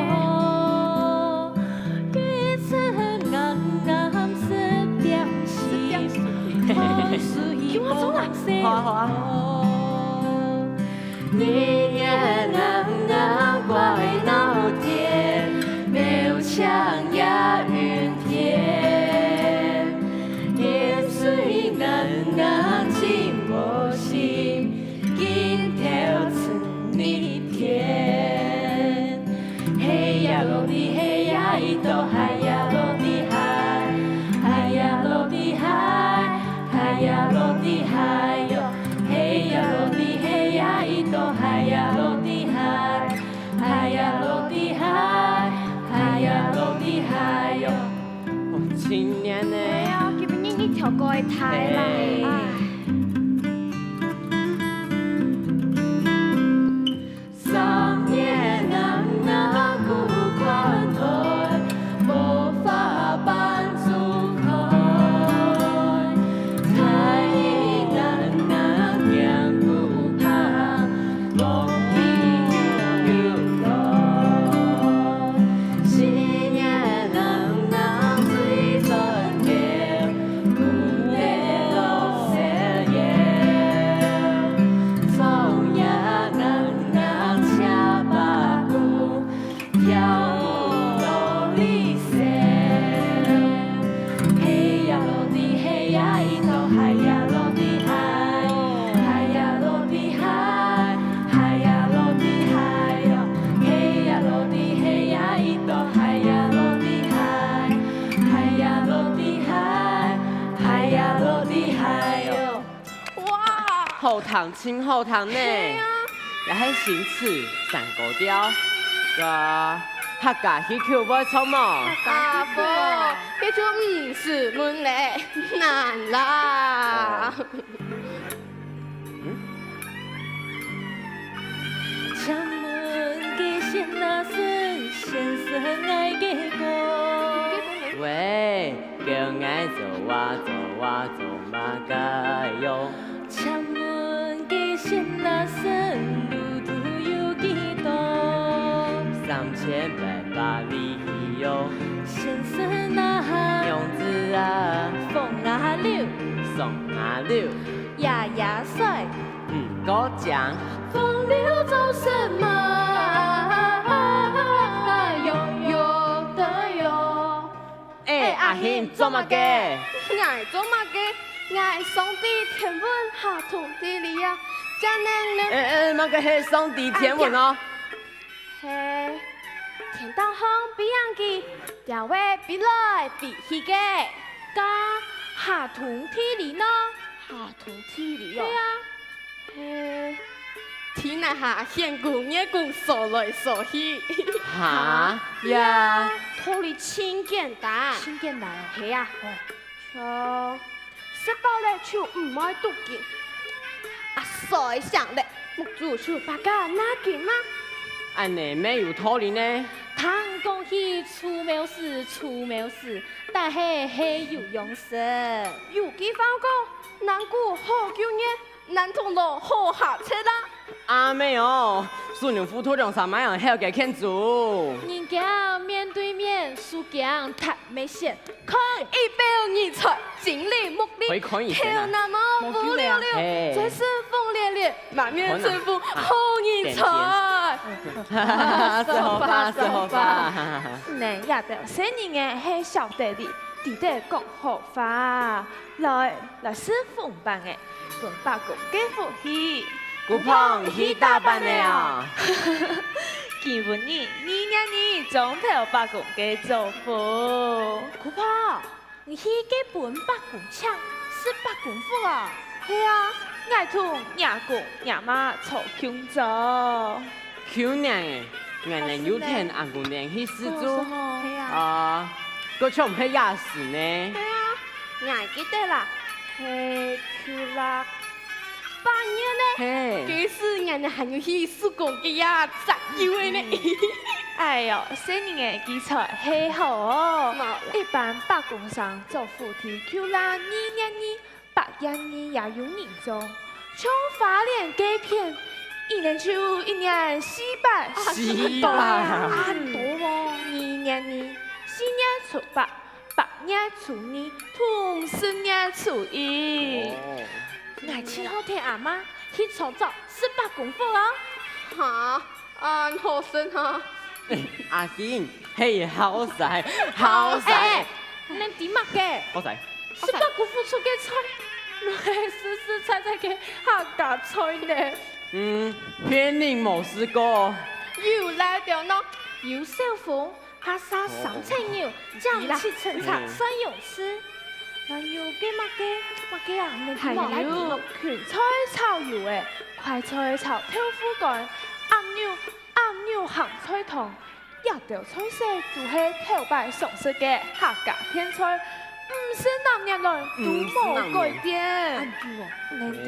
E: 好啊。
A: 你也能怪老天，没有强压云天，也虽能寂寞心，今天曾你天，嘿呀落地嘿呀一朵海呀落地海，海呀落地海，海呀落地海哟，嘿呀落地嘿呀一朵海呀落地海，海呀落地海，海呀落地海哟。
E: 今年呢？
D: 係啊，佢邊呢條歌太啦。
A: 三年能孤款台，無法辦主開，太能行古旁，浪影悠來，新年能水盡了，古來落雪夜，總也能。恰巴古跳舞落里色，嘿呀落地嘿呀一朵海呀落地海，海呀落地海，海
E: 后堂清后堂呢，也系新词三高调，个客家戏曲会唱嘛？
D: 阿婆，这就唔是门嘞，难啦。
A: 敲门给先那声，先生爱给歌。
E: 喂，叫爱走啊走啊走嘛该哟。
A: 敲门给先那声，路途有几多
E: 3800里哟。
A: 先生呐喊，
E: 用字啊，
A: 风啊柳，
E: 送啊柳，
A: 呀呀帅，
E: 过奖。
A: 风流走什么？有有的有。
E: 阿兄做乜嘅？
D: 爱做嘛嘅？爱上帝天文下土地里呀，才能
E: 乜嘅係上帝天文哦？
D: 嘿，天道好比样嘅，调位比来比去嘅，
F: 加下同体里呢？下同体里哦。
D: 嘿，天那下现古也古说来说去，
E: 吓呀！
D: 土里真简单。
F: 新建来哦。
D: 系啊，食饱咧就唔爱读经，所以想咧，木主就把家拿紧吗？
E: 安尼咩有道理呢？
A: 唐讲起出苗事，出苗事，但系有用神。
D: 有几方讲，难过好久年，难同路好下车啦。
E: 阿妹哦，苏牛夫土上上买样还给看住。
A: 人家面对面，输讲谈没线，看
D: 一表二才，精力目
E: 可以
D: 的，
E: 看一下啊。
D: 跳那么不了了，
E: 嘿
D: 再是风烈烈，满面春风好二才。
E: 哈哈，是好吧，是好吧。
F: 你也得新年嘅系小弟弟，弟弟讲好话，来师奉办嘅，同八公给福气。
E: 古胖去大班的啊！
F: 基本你年中头八公给祝福。
A: 姑婆，你去给本八公抢，是八公府啊？
F: 系啊，爱同亚公亚妈凑穷做。
E: 去年诶，原来有天阿姑娘去施主
F: 系啊，
E: 啊，个唱唔系亚视呢？
D: 俺记得啦，嘿，去啦，8年呢，
E: 嘿，
D: 几时俺还有去施工嘅呀，10几呢？
F: 哎呦，新年嘅基础系好哦。一般八公上做扶梯 Q 啦，2年8年也有年终，像花莲几片，一年就一年400，
E: 是
F: 多
E: 吧？
F: 很多哦。2年4年初8，8年初2，同10年初1。
A: 爱请好听阿妈去创造18公府啊！
D: 哈，俺好生哈。
E: 阿欣，嘿，好晒，好晒，
A: 你點乜嘅？
E: 好晒。
A: 18公府出嘅菜，我係實實在在嘅客家菜呢。
E: 骗人冇試過。
D: 又來了呢，
A: 有小鳳，拍沙三青牛，醬切陳茶酸油絲。還有嘅乜嘅啊？你
F: 還有芹菜炒油嘅，快菜炒豆腐乾，鴨牛鹹菜湯，一條菜色都係頭擺常食嘅客家天菜，唔是哪年來都冇改變。你哋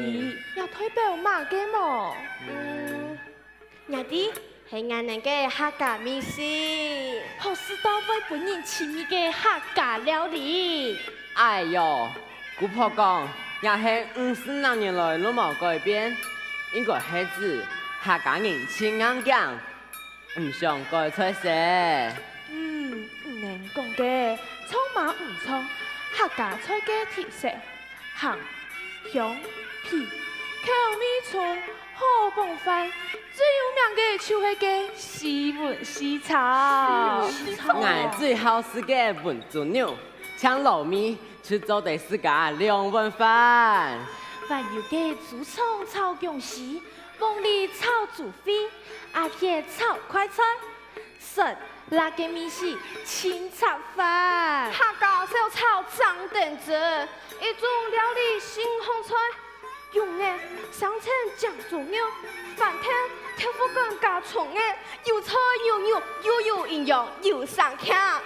F: 有推表嘛嘅冇？
D: 俺哋係俺哋嘅客家美食。
A: 好事多為本人親密嘅客家料理。
E: 哎呦，姑婆講，也係50年來都冇改變，應該係指客家人親硬講，唔想改菜色。
F: 唔能講嘅，葱嘛唔錯，客家菜嘅特色，鹹、香、皮、口味重，好飽飯。最有名嘅就係嘅西門西炒。
E: 俺最好食嘅文豬肉，搶糯米去做第自家2碗飯。
A: 還有嘅豬腸炒薑絲，鳳梨炒豬肺，鴨片炒快菜，酸辣嘅米線清炒飯。
D: 客家小炒張凳子，一種料理新紅菜，用嘅上酱做肉，饭天挑夫更加重的，又菜又肉，又有营养又上腔。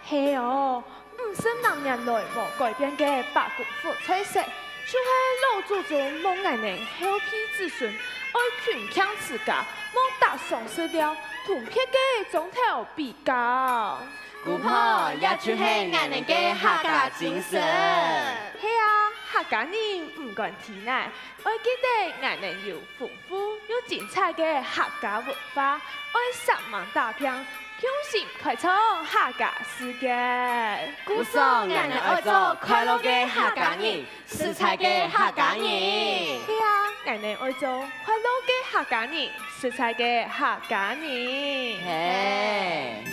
F: 嘿哦，50多年来无改变嘅八股副菜色，就是老祖宗梦爱能后批子孙，爱群强自家，莫打丧失了同撇嘅总头比较。
A: 古朴也就是俺们嘅客家精神。
F: 嘿啊，客家人唔管体内，爱记得俺们有丰富又精彩嘅客家文化，爱上网打拼，用心开创客家世界。
A: 古送俺们爱做快乐嘅客家人，食材嘅客家人。
F: 嘿啊，俺们爱做快乐嘅客家人，食材嘅客家人。
A: 嘿。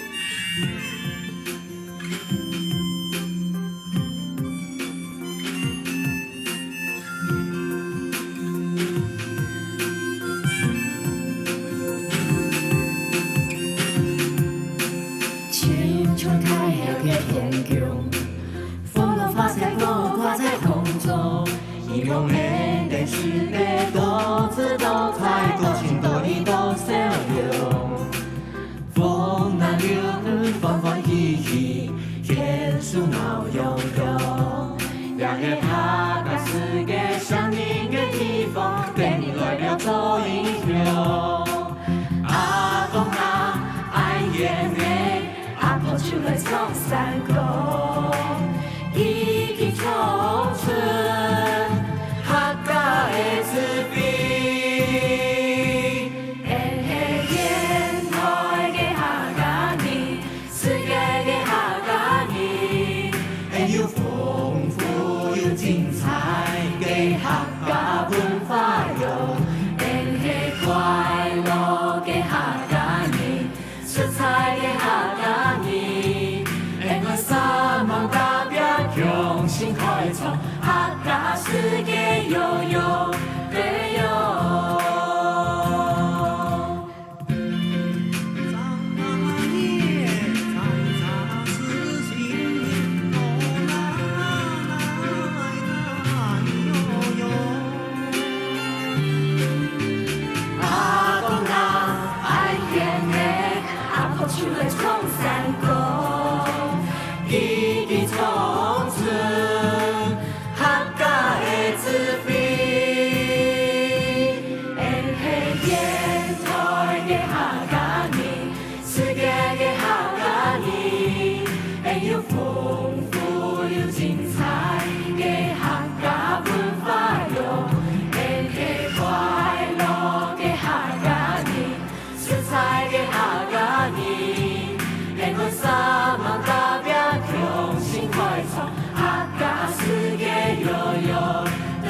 I: 天空，风浪发彩光挂在空中，一用人的世界多姿多彩，多情多义多善良。风南流，欢欢喜喜，天树闹悠悠。两个他家世界想你的地方，等你来了做英雄。阿公啊，爱眼泪。阿婆出来唱山歌，一起唱出客家的滋味。电台的客家人，世界的客家人，还有丰富又精彩的客家文化哟。快乐的客家人，出彩的客家人。三万大表用心开创，客家世界悠悠的悠。阿公啊，爱眼泪，阿婆出来唱山歌。一地唱出客家的滋味，电台的客家人，世界的客家人，还有丰富又精彩的客家文化哟，快乐的客家人，出彩的客家人，还有三万大表。用心开创，客家世界悠悠的。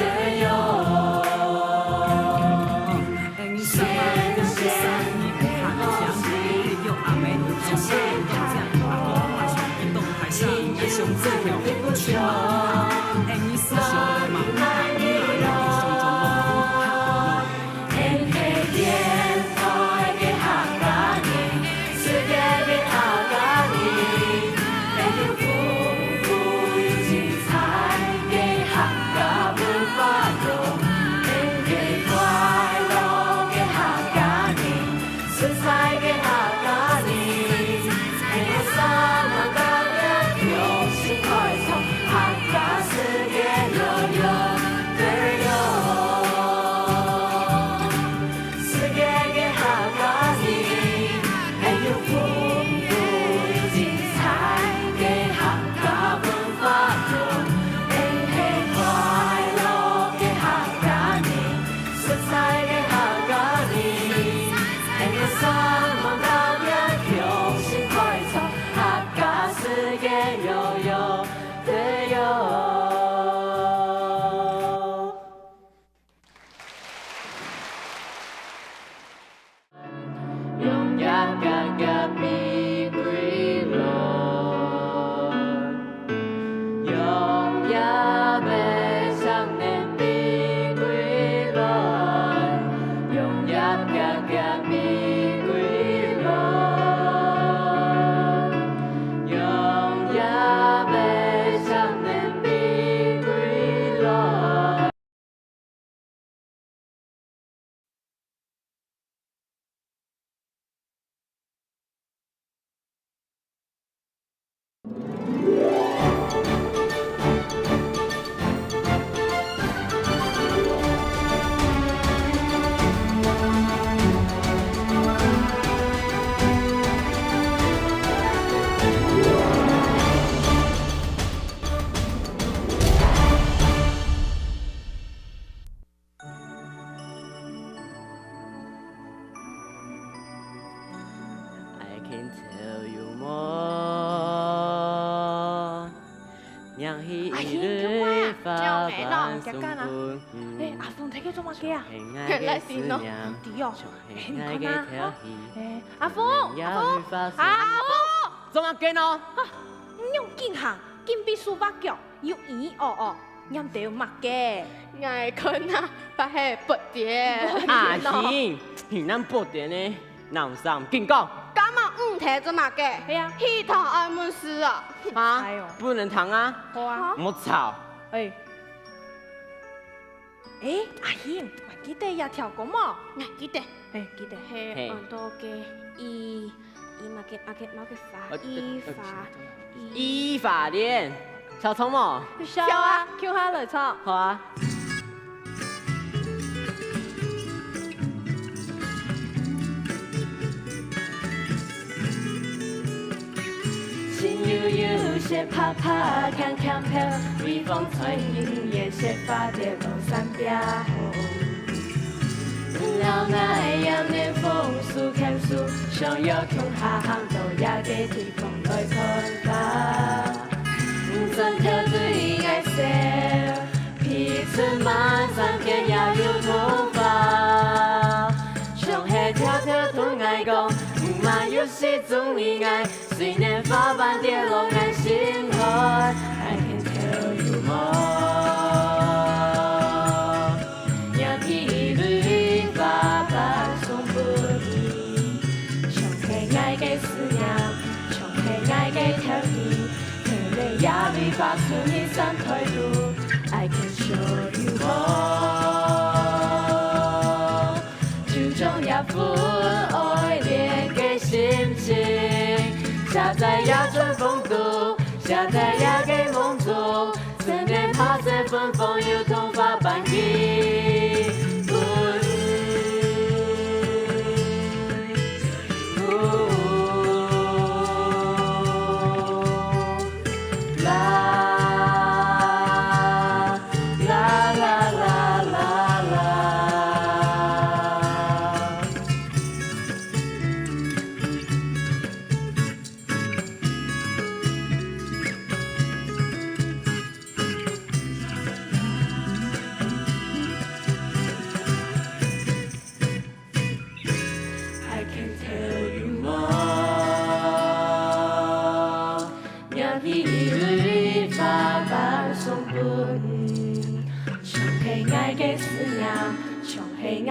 E: 喜
D: 阿
E: 瑞
D: 兄
E: 发
D: 叫
E: 般送
D: 我干啊
E: 分。
F: 阿峰睇佢做乜嘅啊？
D: 原来是喏
F: 弟哦，你看啊，阿峰，
E: 做乜嘅喏？
F: 你用勁行，勁比書包腳，要咦哦，任地要乜嘅？
D: 爱看啊，把迄不点。
E: 阿兄，你咱不点呢？南上警告。
D: 干嘛提做乜嘅？
F: 係啊，
D: 迄堂爱问事啊！
E: 啊
F: 係哦，
E: 不能躺啊！
F: 好啊，
E: 莫吵。
F: 誒，阿賢，還記得也跳過麼？
D: 哎，記得，
F: 記得。
D: 迄很多嘅伊嘛嘅法，
E: 依法练，小聪么？
F: 笑啊，Q 下來唱。
E: 好啊。
I: 心悠悠，雪啪啪，看看飘，微风吹影也雪花蝶动山标。老爱呀，年风树看树，想要穷下行到也给地方来看法。真条对爱笑，皮春满山间也有头发。想黑条条同爱讲，嘛有时总意外。虽然花瓣跌落俺心海 I can tell you more 讓天裏花瓣送不你從起愛嘅思念從起愛嘅調皮天裏壓力發出你散退路 I can show you more 注重一副愛戀嘅心情下在呀春風度，下在呀給夢中，思念怕這份風有頭髮般依附。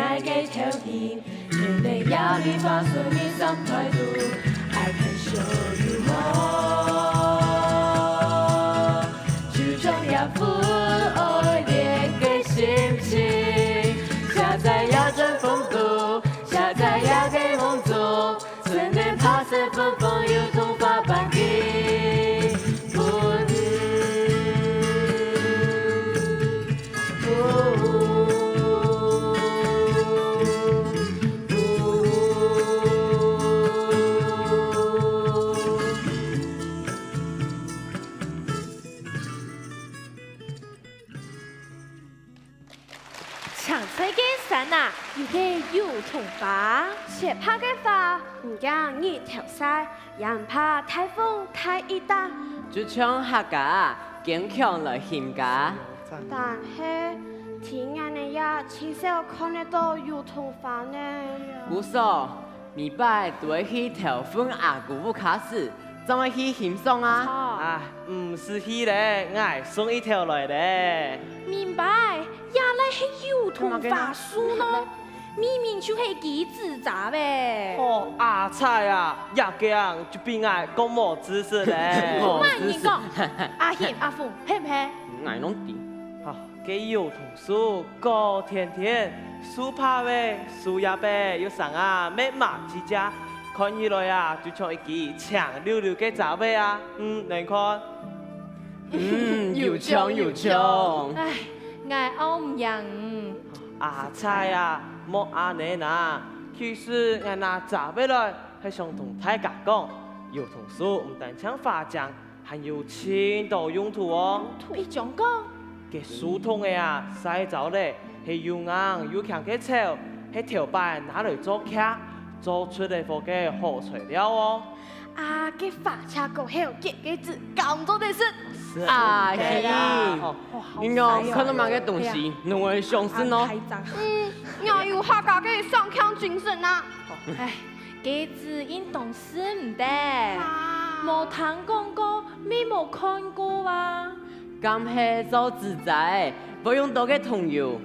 I: 愛嘅調皮，面對壓力發出你心態度 I can show you more 注重一副愛戀嘅心情下在呀春風度下在呀嘅夢中思念怕這份風有頭髮般依附
F: 有嘅幼童花，
D: 雪怕嘅花，唔驚熱潮曬，也唔怕颱風太一大。
E: 就像客家堅強來獻家，
D: 但係天眼嘅呀，至少看得到幼童花呢。
E: 姑嫂，明白對去條粉阿姑不卡死，怎麼去欣賞啊？
B: 啊，唔是去咧，我送一條來咧。
F: 明白，也來係幼童花樹咯。明明就係幾自雜呗。
B: 哦，阿菜啊，也驚就比我講冇知識咧。
F: 唔係你講，阿賢阿鳳，係唔係？
E: 我攏知。
B: 好，給幼童樹過天天，樹拍呗，樹葉唄，有上啊，咩馬之家，看起來啊，就像一支長溜溜嘅雜尾啊，你看。
E: 又長又長。
F: 唉，我唔認。
B: 阿菜啊，莫阿你呐，其實我拿雜尾來，係想同大家講，幼童樹唔單搶花漿，還有千多用途哦。
F: 你講講。
B: 嘅樹筒嘅啊，細藻咧係又硬又強嘅草，係條擺拿嚟做屉，做出嚟貨嘅好材料哦。
D: 啊，嘅花車個還有幾個字，咁多的事。
E: 阿
F: 对啦
E: 兄，
F: 哇好
E: 你讲
F: 帅哦
E: 看到嘛个东西，侬会相信哦。
D: 我有客家嘅上腔精神啊！
F: 哎，给子运动是唔得，
D: 啊
F: 冇听讲过，咪冇看过啊。
E: 咁係做自在，不用多嘅同游。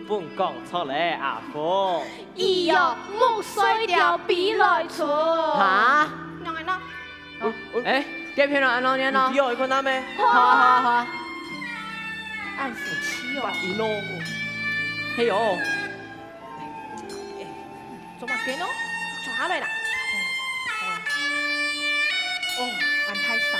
E: 本講錯咧，阿鳳。
D: 伊哟木碎掉比來出。
E: 嚇？
D: 兩個呢？
E: 誒，幾片安怎念咯？
B: 第二個哪咩？
E: 好。
F: 按时七哦，
B: 一咯。
E: 嘿喲，
F: 做乜嘅咯？抓嚟啦！哦，按太上了。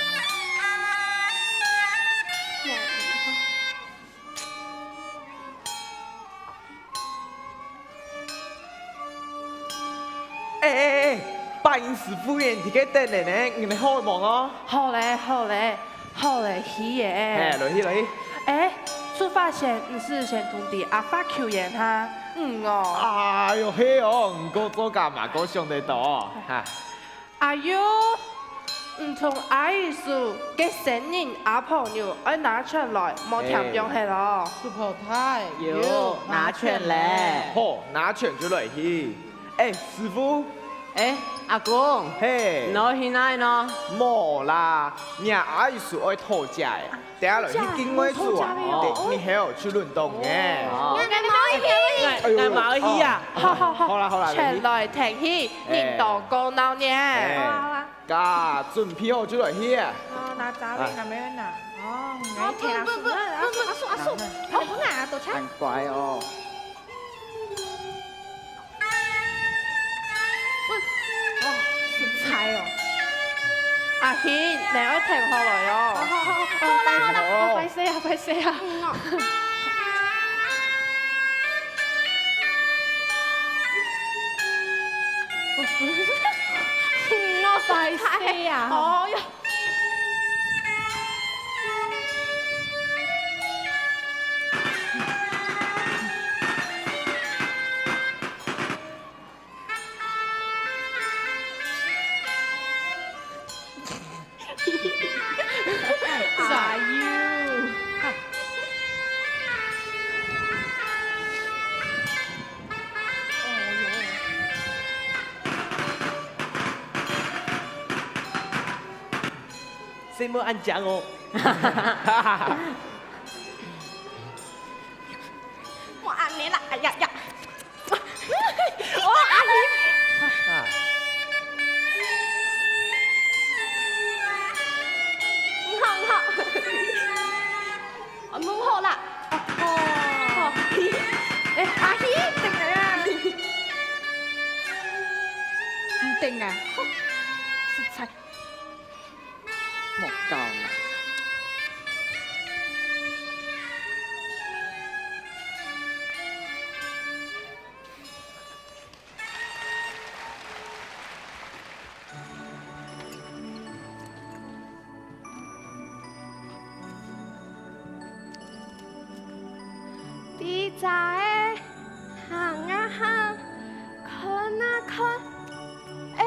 B: 哎，拜因师傅嘅自己等嚟呢，你哋開忙哦。
C: 好嘞，好嘞，好嘞，去
B: 哎，
C: 耶！
B: 落去落去。
C: 哎，出发前唔是先同啲阿发求言哈？哦。
B: 哎呦嘿哦，唔過做幹嘛？個上得到嚇。
C: 哎呦，唔同阿姨叔嘅生日阿朋友愛拿出來，冇聽用係咯。
G: 苏婆太
E: 有拿拳嘞。
B: 好，拿拳就落去。哎，師傅，
E: 誒，阿公，
B: 嘿，
E: 攞去哪呢？
B: 冇啦，你阿姨是愛討價嘅，等下落去經位做啊，你還要去運動嘅。
E: 哦，
B: 哎
E: 馬去啊！
B: 好啦好啦，
C: 出來停起，年度高鬧呢？
B: 哎，家準備好就落去啊。
F: 哦，拿咋位那邊啊？哦，你聽阿叔啦，阿叔，好難到差。
B: 乖哦。
F: 食菜哦。
C: 阿軒，你愛停下來哦。
F: 好啦，快些啊，快些啊。我快些啊！
C: 哦呀，
F: 咋要？
E: 誰冇按獎哦？
D: 我按你啦！哎呀呀！我弄好啦。
F: 誒，阿軒定嚟啊？唔定啊？食菜。
E: 莫教啦。
D: 地仔行啊行，看啊看，哎，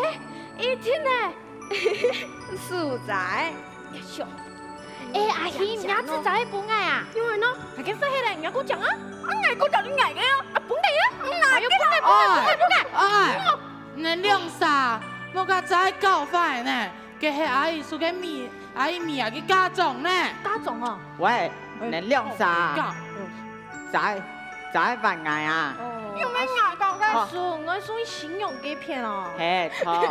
D: 一天呢，薯仔，呀笑，哎，阿軒，你阿子仔本愛啊？因為呢，係嘅飛起嚟，人家講講啊，我講你捱嘅啊，本地啊，嗱，要本
G: 哎，你兩啥？我個仔搞快呢，嘅係阿姨叔嘅米，阿姨米啊嘅家長呢？
F: 家長啊？
J: 喂，你亮啥？
G: 搞
J: 仔扮嗌啊？
D: 用咩捱講嘅？
F: 叔，我屬於形容幾片哦。
J: 嘿，錯。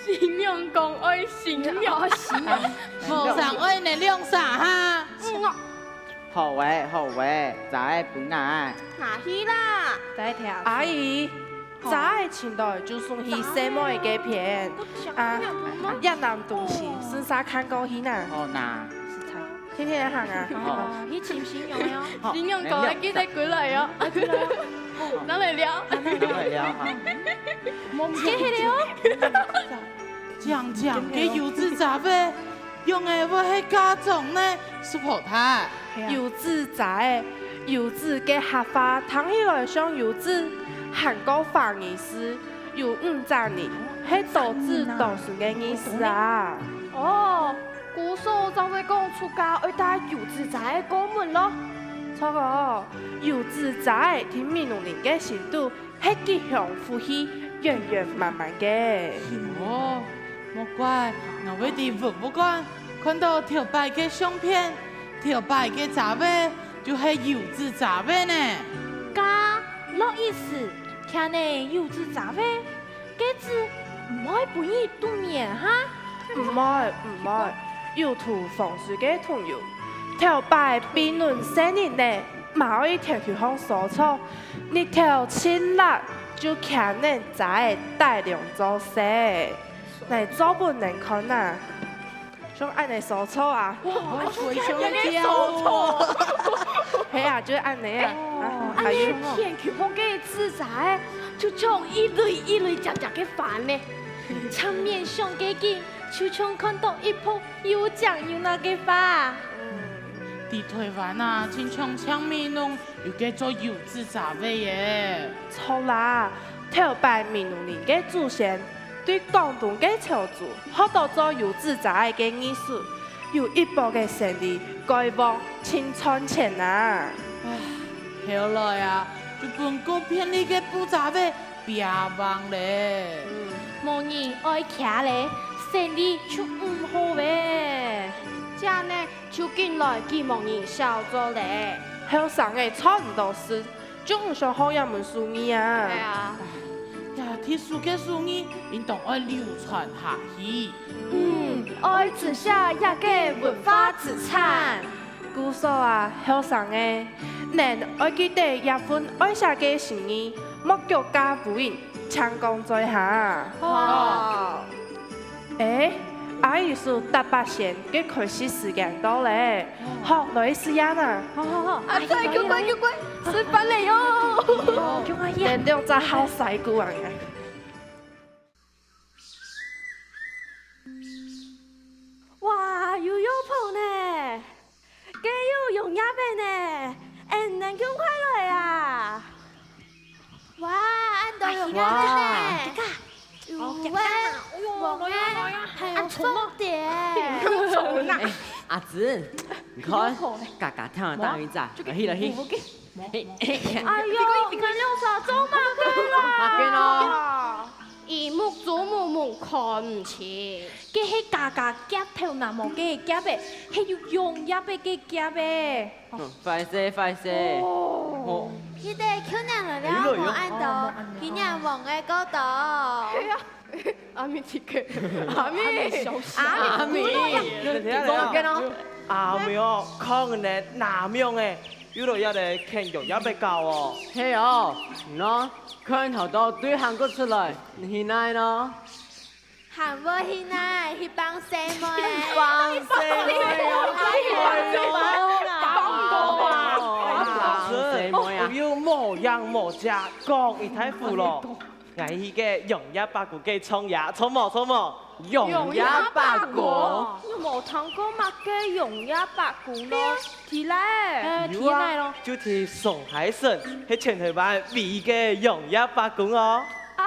D: 形容講愛形容，
G: 冇上愛你兩啥哈？
J: 好喂，仔本嗌。
D: 下去啦，
F: 再聽。
C: 阿姨，在前代就送去什麼嘅片啊？一樣東西，身上看過去呢？
J: 好嗱。
C: 天天行啊！
F: 哦，以前形容嘅哦。
D: 形容講嘅記得過來哦，攞嚟聊，
J: 嚟聊哈。
F: 記起嚟哦。
G: 講嘅幼稚雜唄，用嘅會係家長呢？蘇婆太，
C: 柚子仔，柚子嘅合法聽起來像柚子，韓國方意思，有五贊呢，係導致導數嘅意思啊。
D: 哦。姑嫂就会讲出家要带油纸仔过门咯。
C: 错个，油纸仔听闽南人嘅程度，係吉祥福氣，圓圓滿滿嘅。
G: 哦，莫怪我會伫博物館看到條擺嘅相片，條擺嘅雜貨就係油紙雜貨呢。
D: 家老意思，聽你油紙雜貨，嘅字唔可以本意對面哈。
C: 唔愛，要塗防水嘅桐油。條擺辯論生日呢，冇一條條向所錯，你條青辣就可能在大量做事，嚟做本人看啊，想按你所錯啊，
G: 我隨上
C: 係啊，就按你啊，
D: 安尼天橋方嘅字仔，就像一類一類雜雜嘅飯呢，場面上嘅景，就像看到一鋪又醬又辣嘅飯。
G: 伫台灣啊，親像搶面弄，又叫做油紙雜貨耶。
C: 錯啦，條擺闽南人嘅祖先對廣東嘅潮族，學到做油紙仔嘅藝術，有一步嘅勝利，該往青春前啊！
G: 後來啊，就本個偏離嘅布雜貨別忘咧。
D: 無人愛徛咧，勝利就唔好呗。這樣呢，就近來希望人少做咧。
C: 後生嘅差唔多事，就唔想學人們書語啊！
D: 係啊。
G: 呀，啲書嘅書語應當愛流傳下去。
D: 愛子孝也嘅文化資產。
C: 姑嫂啊，後生嘅，能愛記得一份愛寫嘅心意，莫腳家不應，搶功在下。
D: 好。
C: 阿姨說搭八線嘅開始時間到咧，好，來試下啦。
D: 好，阿仔叫乖，食飯嚟喲。叫阿姨。
C: 人哋真好細個啊！
D: 哇，有肉捧呢，給有用鴨餅呢，能夠快樂呀！哇，按到用鴨餅呢，我呀，還有重點。
J: 阿子，你看，嘎嘎聽大魚仔，去啦去。
D: 哎呦，你看六嫂做馬雞啦！
J: 馬雞咯。
D: 耳目左目目看唔清，嘅係嘎嘎夾頭那麼嘅夾嘅，係要用鴨嘅嘅夾嘅。
J: 快些。哦。
A: 佢哋去年來了冇按到，今年黃嘅嗰度。
D: 係啊，阿咪切嘅，阿咪，
E: 阿咪哦，可能咧南洋嘅，有度要嚟看用一筆教哦。
J: 係哦，喏，看頭到對韓國出來，你奈咯？
A: 韓國去呢，去幫誰妹？
J: 幫誰妹
E: 我要冇樣冇價，講一太富咯。我依個用一百個嘅創呀，錯冇？
J: 用一百個。
D: 我冇聽過乜嘅用一百個咯，提來咯。
E: 就提上海省喺全台灣唯一嘅用一百個哦。
D: 啊，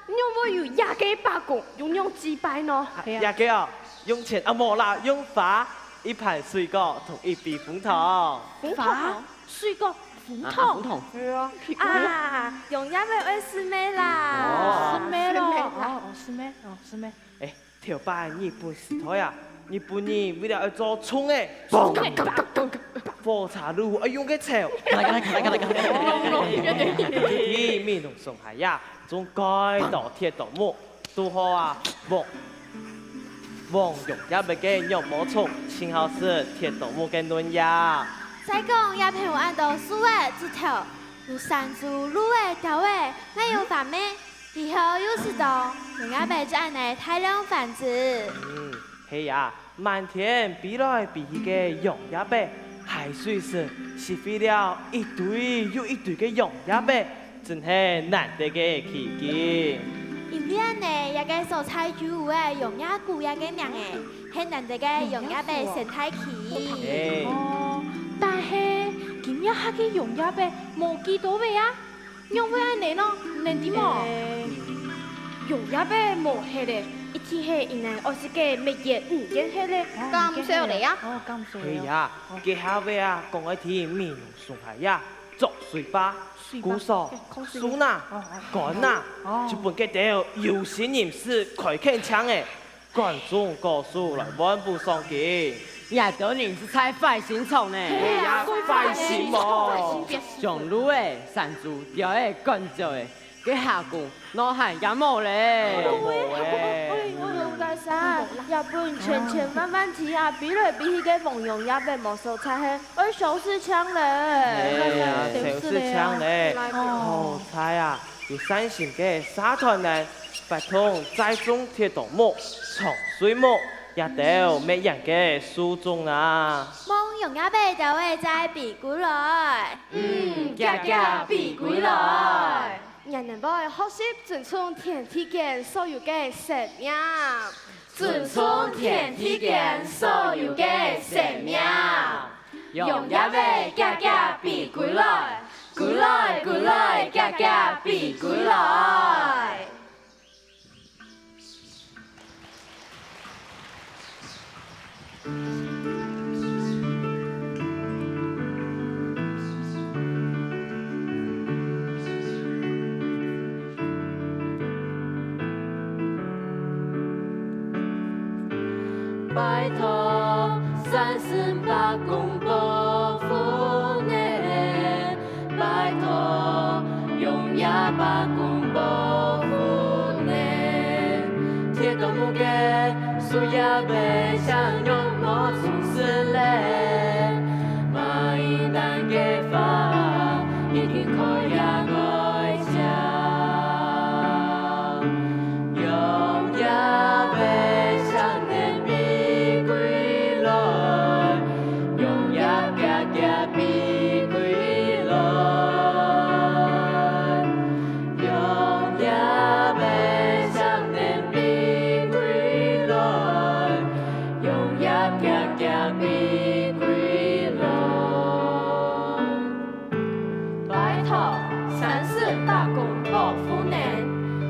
D: 你有冇廿幾百個？用幾百呢？
E: 廿幾啊？用錢啊冇啦，用花一盤水果同一筆紅糖。
D: 花水果。紅糖，
E: 係啊，
D: 用一百位師妹啦，
C: 師妹咯，師妹，
E: 誒，條擺日本時代啊，日本人為了要做蔥誒，火茶爐要用嘅潮，啲面同上海呀，仲該到鐵道木，都好啊，用一百嘅用冇蔥，幸好是鐵道木嘅嫩呀。
A: 再講也陪我按到樹誒枝頭，有山豬、鹿誒條誒，那有飯咩？以後有時到，人家白就按嚟大量繁殖。
E: 係呀，滿天飛來飛去嘅用鴨白，海水時是飛了一堆又一堆嘅用鴨白，真係難得嘅奇景。
A: 因為呢，一個蔬菜有誒用鴨骨一個娘誒，係難得嘅用鴨白生態期。
D: 但係今日下嘅用鴨餅冇幾多味啊，用會安尼咯，能點麼？用鴨餅冇係咧，一天黑一年20个蜜月5件黑嘞，咁少嚟啊？
C: 哦，咁少
E: 哎呀，接下尾啊，讲一天面容上海呀，作水吧，鼓手、苏娜、干呐，就本个条有心人士开铿锵的，观众歌手来稳步上镜。
J: 也多人是猜坏心虫呢，
E: 哎呀，快心哦！
J: 上路的、山猪、钓的、干椒的，给下句脑海也冇嘞。
D: 我解釋，日本千萬次啊，比來比去嘅黃蓉也被冇收菜係，而小四槍嘞。
E: 哎呀，就是槍嘞！哦，猜啊，有三型嘅沙團人，不同栽種鐵道木、長水木。也到咩人嘅書中啊！
D: 夢容也被就會在鼻鼓來，夾鼻鼓來。人人要學習尊重天地間所有嘅生命，
A: 尊重天地間所有嘅生命。容也被夾鼻鼓來，鼓來鼓來夾鼻鼓來。
I: 拜托38公保护你，拜托用28公保护你，铁道木嘅树也被相拥我从此嘞，马一旦嘅法已經開呀改家。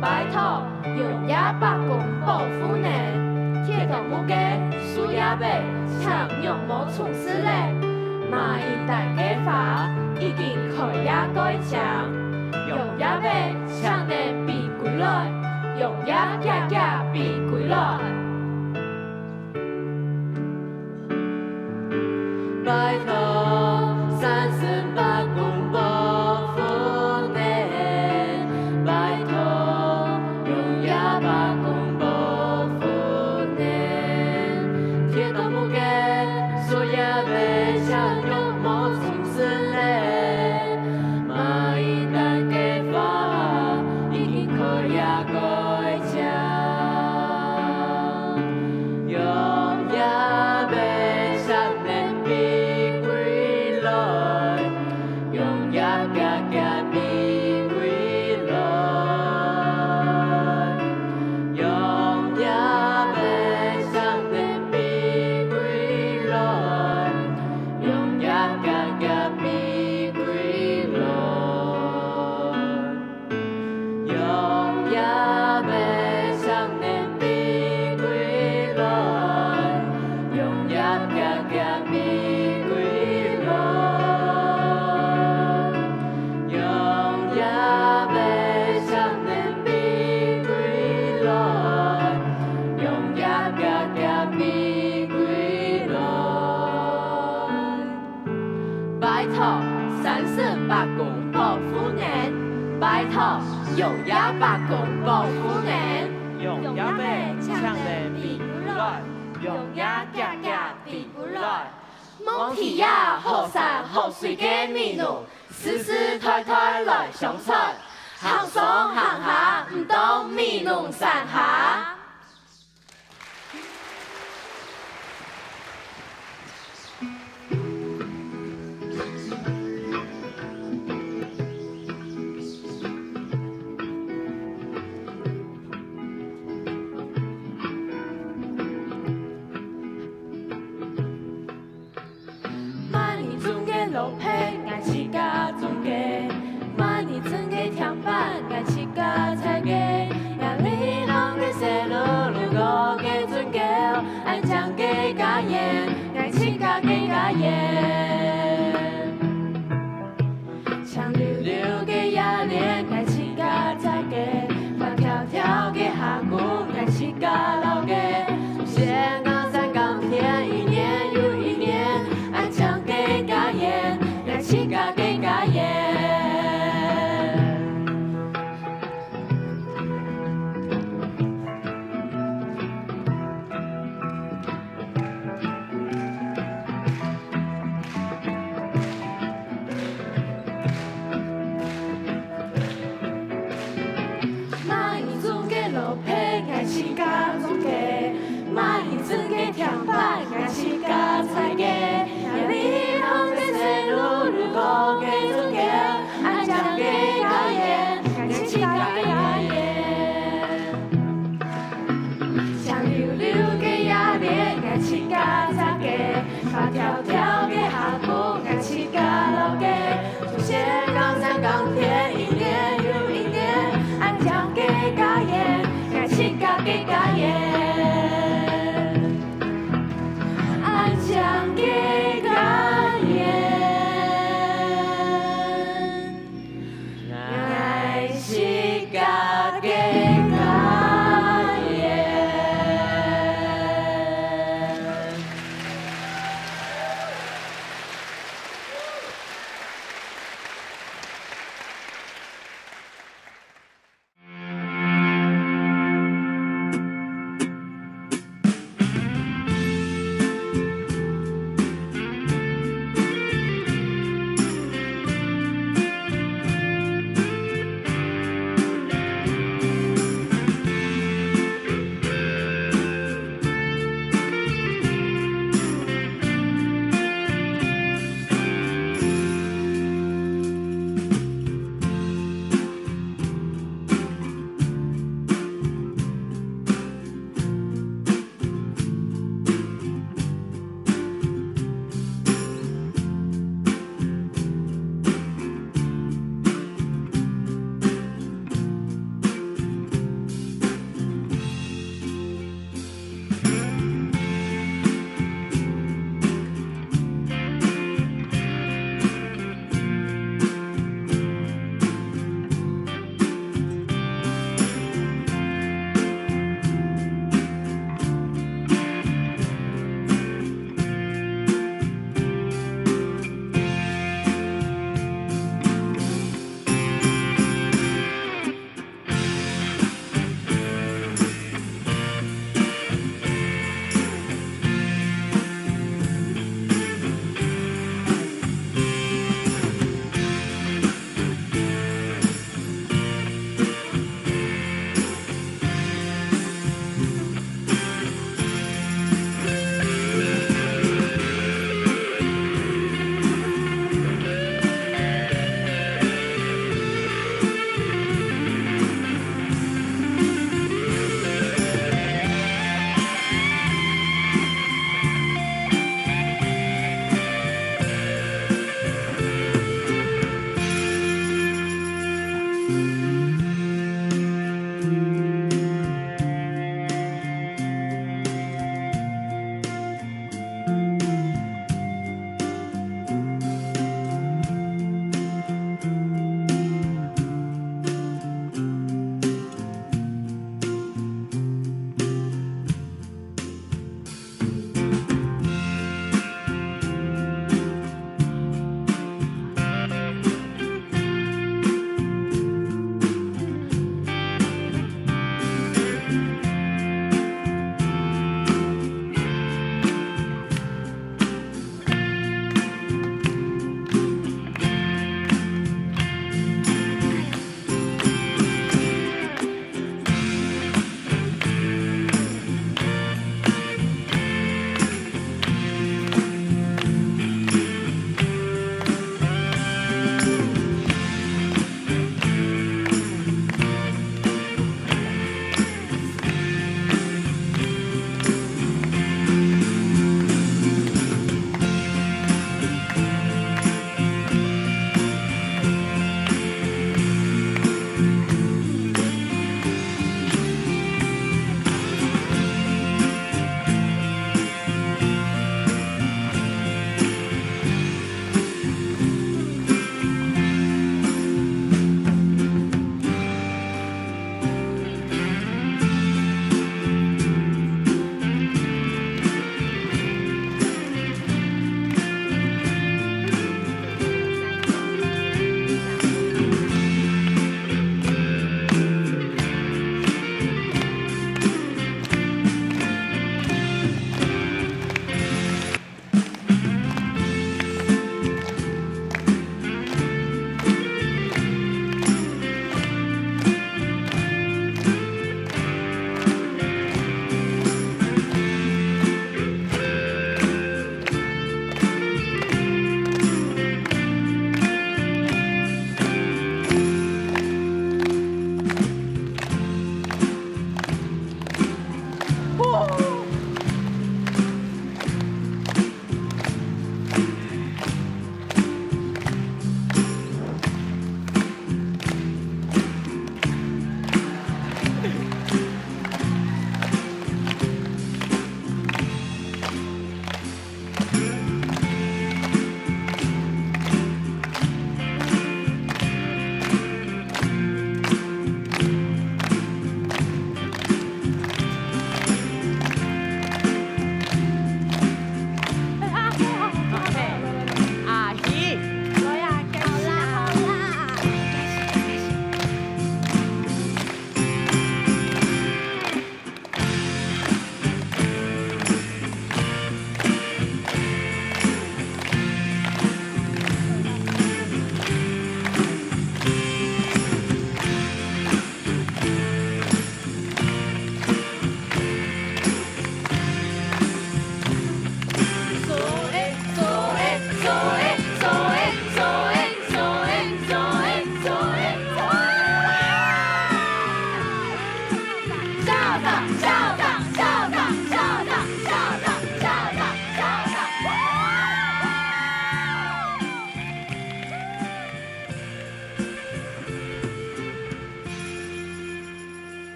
I: 拜托，用28公保護你，鐵道木嘅樹也被長用冇從事嘞，馬一旦嘅法已經開呀改強，用也被長年避歸來，用也夾避歸來。拜托，38公保護你，拜托。把公保護你，鐵道木嘅樹也被相擁冇從事嘞，馬一旦嘅法已經開呀改強，用也被相年避歸來，用也夾避歸來。拜托，38公保護你，拜托，用28公保護你，
E: 用也被搶人避歸來，用也夾避歸來。
A: 蒙提呀，好山好水嘅美女，絲絲推推來相隨，行上行下唔到美濃山下。
I: 路皮愛吃甲中嘅，馬尼整嘅甜板愛吃甲菜嘅，呀你行嘅西路
F: 相遇。